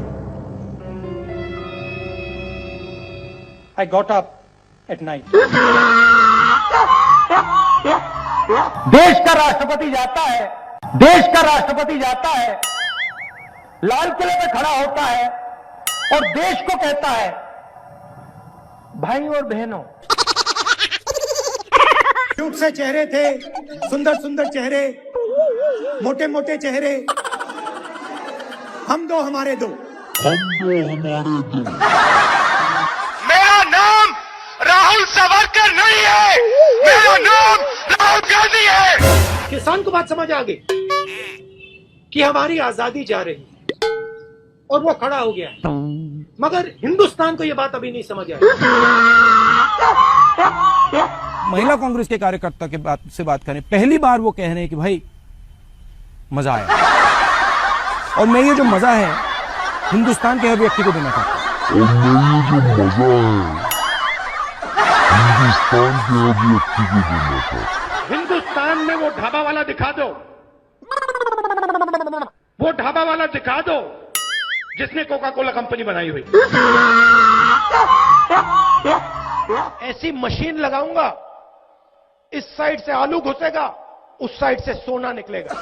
I got up at night. देश का राष्ट्रपति जाता है, लाल किले में खड़ा होता है और देश को कहता है, भाई और बहनों, क्यूट से चेहरे थे, सुंदर सुंदर चेहरे, मोटे मोटे चेहरे, हम दो हमारे दो। मेरा नाम राहुल सावरकर नहीं है, मेरा नाम राहुल गांधी है। किसान को बात समझ आ गई कि हमारी आजादी जा रही और वो खड़ा हो गया है, मगर हिंदुस्तान को ये बात अभी नहीं समझ आई। महिला कांग्रेस के कार्यकर्ता के बात करें, पहली बार वो कह रहे हैं कि भाई मजा आया, और मैं ये जो मजा है हिंदुस्तान के हर व्यक्ति को देना चाहता हूं। और मैं ये जो मजा है हिंदुस्तान के हर व्यक्ति को देना चाहता हूं। हिंदुस्तान में वो ढाबा वाला दिखा दो, वो ढाबा वाला दिखा दो जिसने कोका कोला कंपनी बनाई हुई। ऐसी मशीन लगाऊंगा, इस साइड से आलू घुसेगा, उस साइड से सोना निकलेगा।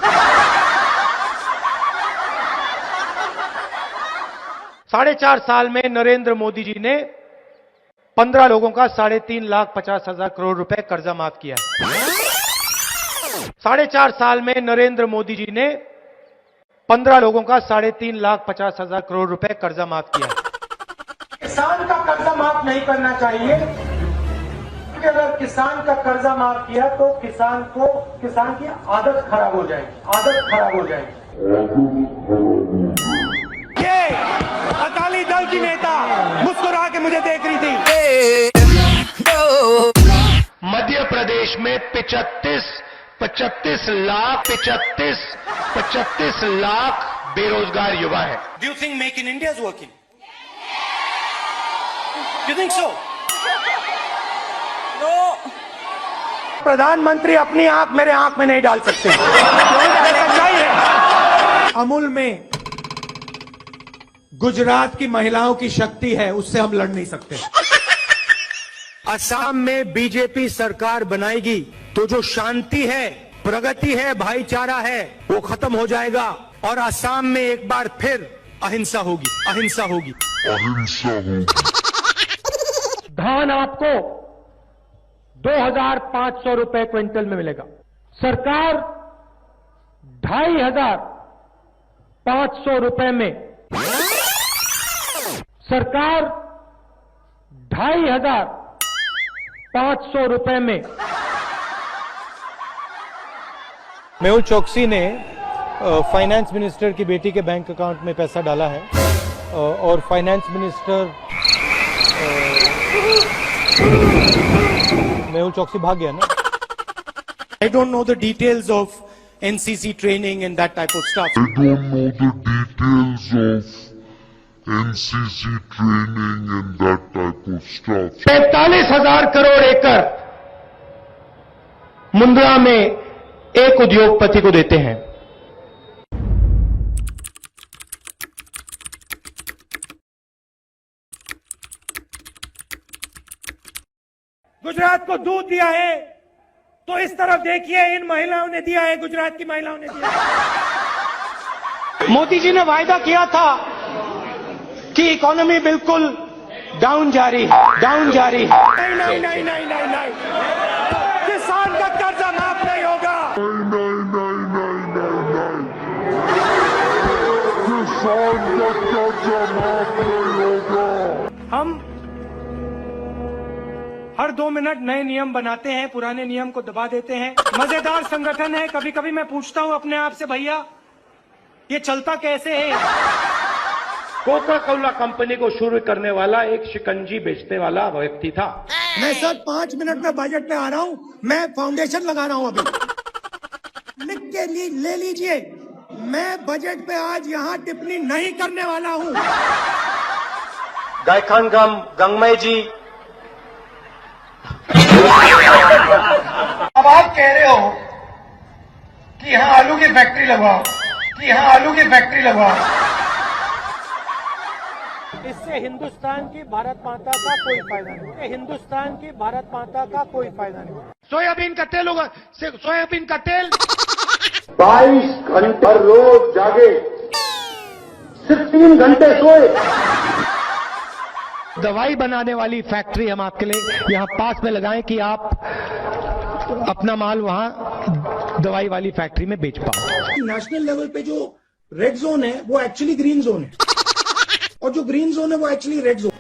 4.5 साल में नरेंद्र मोदी जी ने 15 लोगों का 3,50,000 करोड़ रुपए कर्जा माफ किया। 4.5 साल में नरेंद्र मोदी जी ने 15 लोगों का 3,50,000 करोड़ रुपए कर्जा माफ किया। किसान का कर्जा माफ नहीं करना चाहिए, क्योंकि अगर किसान का कर्जा माफ किया तो किसान की आदत खराब हो जाएगी। ये अकाली दल की नेता मुस्कुरा के मुझे देख रही थी। मध्य प्रदेश में 35 लाख बेरोजगार युवा है। Do you think Make in India is working? Do you think so? प्रधानमंत्री अपनी आंख मेरे आंख में नहीं डाल सकते। सच्चाई है। अमूल में गुजरात की महिलाओं की शक्ति है, उससे हम लड़ नहीं सकते। असम में बीजेपी सरकार बनाएगी तो जो शांति है, प्रगति है, भाईचारा है, वो खत्म हो जाएगा और असम में एक बार फिर अहिंसा होगी। धान आपको 2,500 रुपए क्विंटल में मिलेगा। सरकार 2,500 रुपए में, सरकार 2,500 रुपए में। मेहुल चौकसी ने फाइनेंस मिनिस्टर की बेटी के बैंक अकाउंट में पैसा डाला है और फाइनेंस मिनिस्टर मेहुल चौकसी भाग गया ना। I don't know the details of NCC training and that type of stuff. 45,000 crore एकड़ मुंद्रा में एक उद्योगपति को देते हैं। गुजरात को दूध दिया है तो इस तरफ देखिए, इन महिलाओं ने दिया है, गुजरात की महिलाओं ने दिया है। मोदी जी ने वायदा किया था कि इकोनॉमी बिल्कुल डाउन जा रही है। नहीं, किसान का कर्जा माफ नहीं होगा। किसान का कर्जा माफ नहीं होगा। हम हर 2 मिनट नए नियम बनाते हैं, पुराने नियम को दबा देते हैं। मजेदार संगठन है। कभी कभी मैं पूछता हूं अपने आप से, भैया ये चलता कैसे है? कोका कोला कंपनी को शुरू करने वाला एक शिकंजी बेचने वाला व्यक्ति था। मैं सर 5 मिनट में बजट में आ रहा हूं, मैं फाउंडेशन लगा रहा हूं अभी। लिख के ले लीजिए, मैं बजट पे आज यहां टिप्पणी नहीं करने वाला हूं। गायखान गंगमय जी, अब आप कह रहे हो कि यहां आलू की फैक्ट्री लगवाओ, इससे हिंदुस्तान की भारत माता का कोई फायदा नहीं। सोयाबीन का तेल होगा, सोयाबीन का तेल 22 घंटे हर रोज जागे, सिर्फ 3 घंटे सोए। दवाई बनाने वाली फैक्ट्री हम आपके लिए यहां पास में लगाएं कि आप अपना माल वहां दवाई वाली फैक्ट्री में बेच पाओ। नेशनल लेवल पे जो रेड जोन है वो एक्चुअली ग्रीन जोन है और जो ग्रीन जोन है वो एक्चुअली रेड जोन।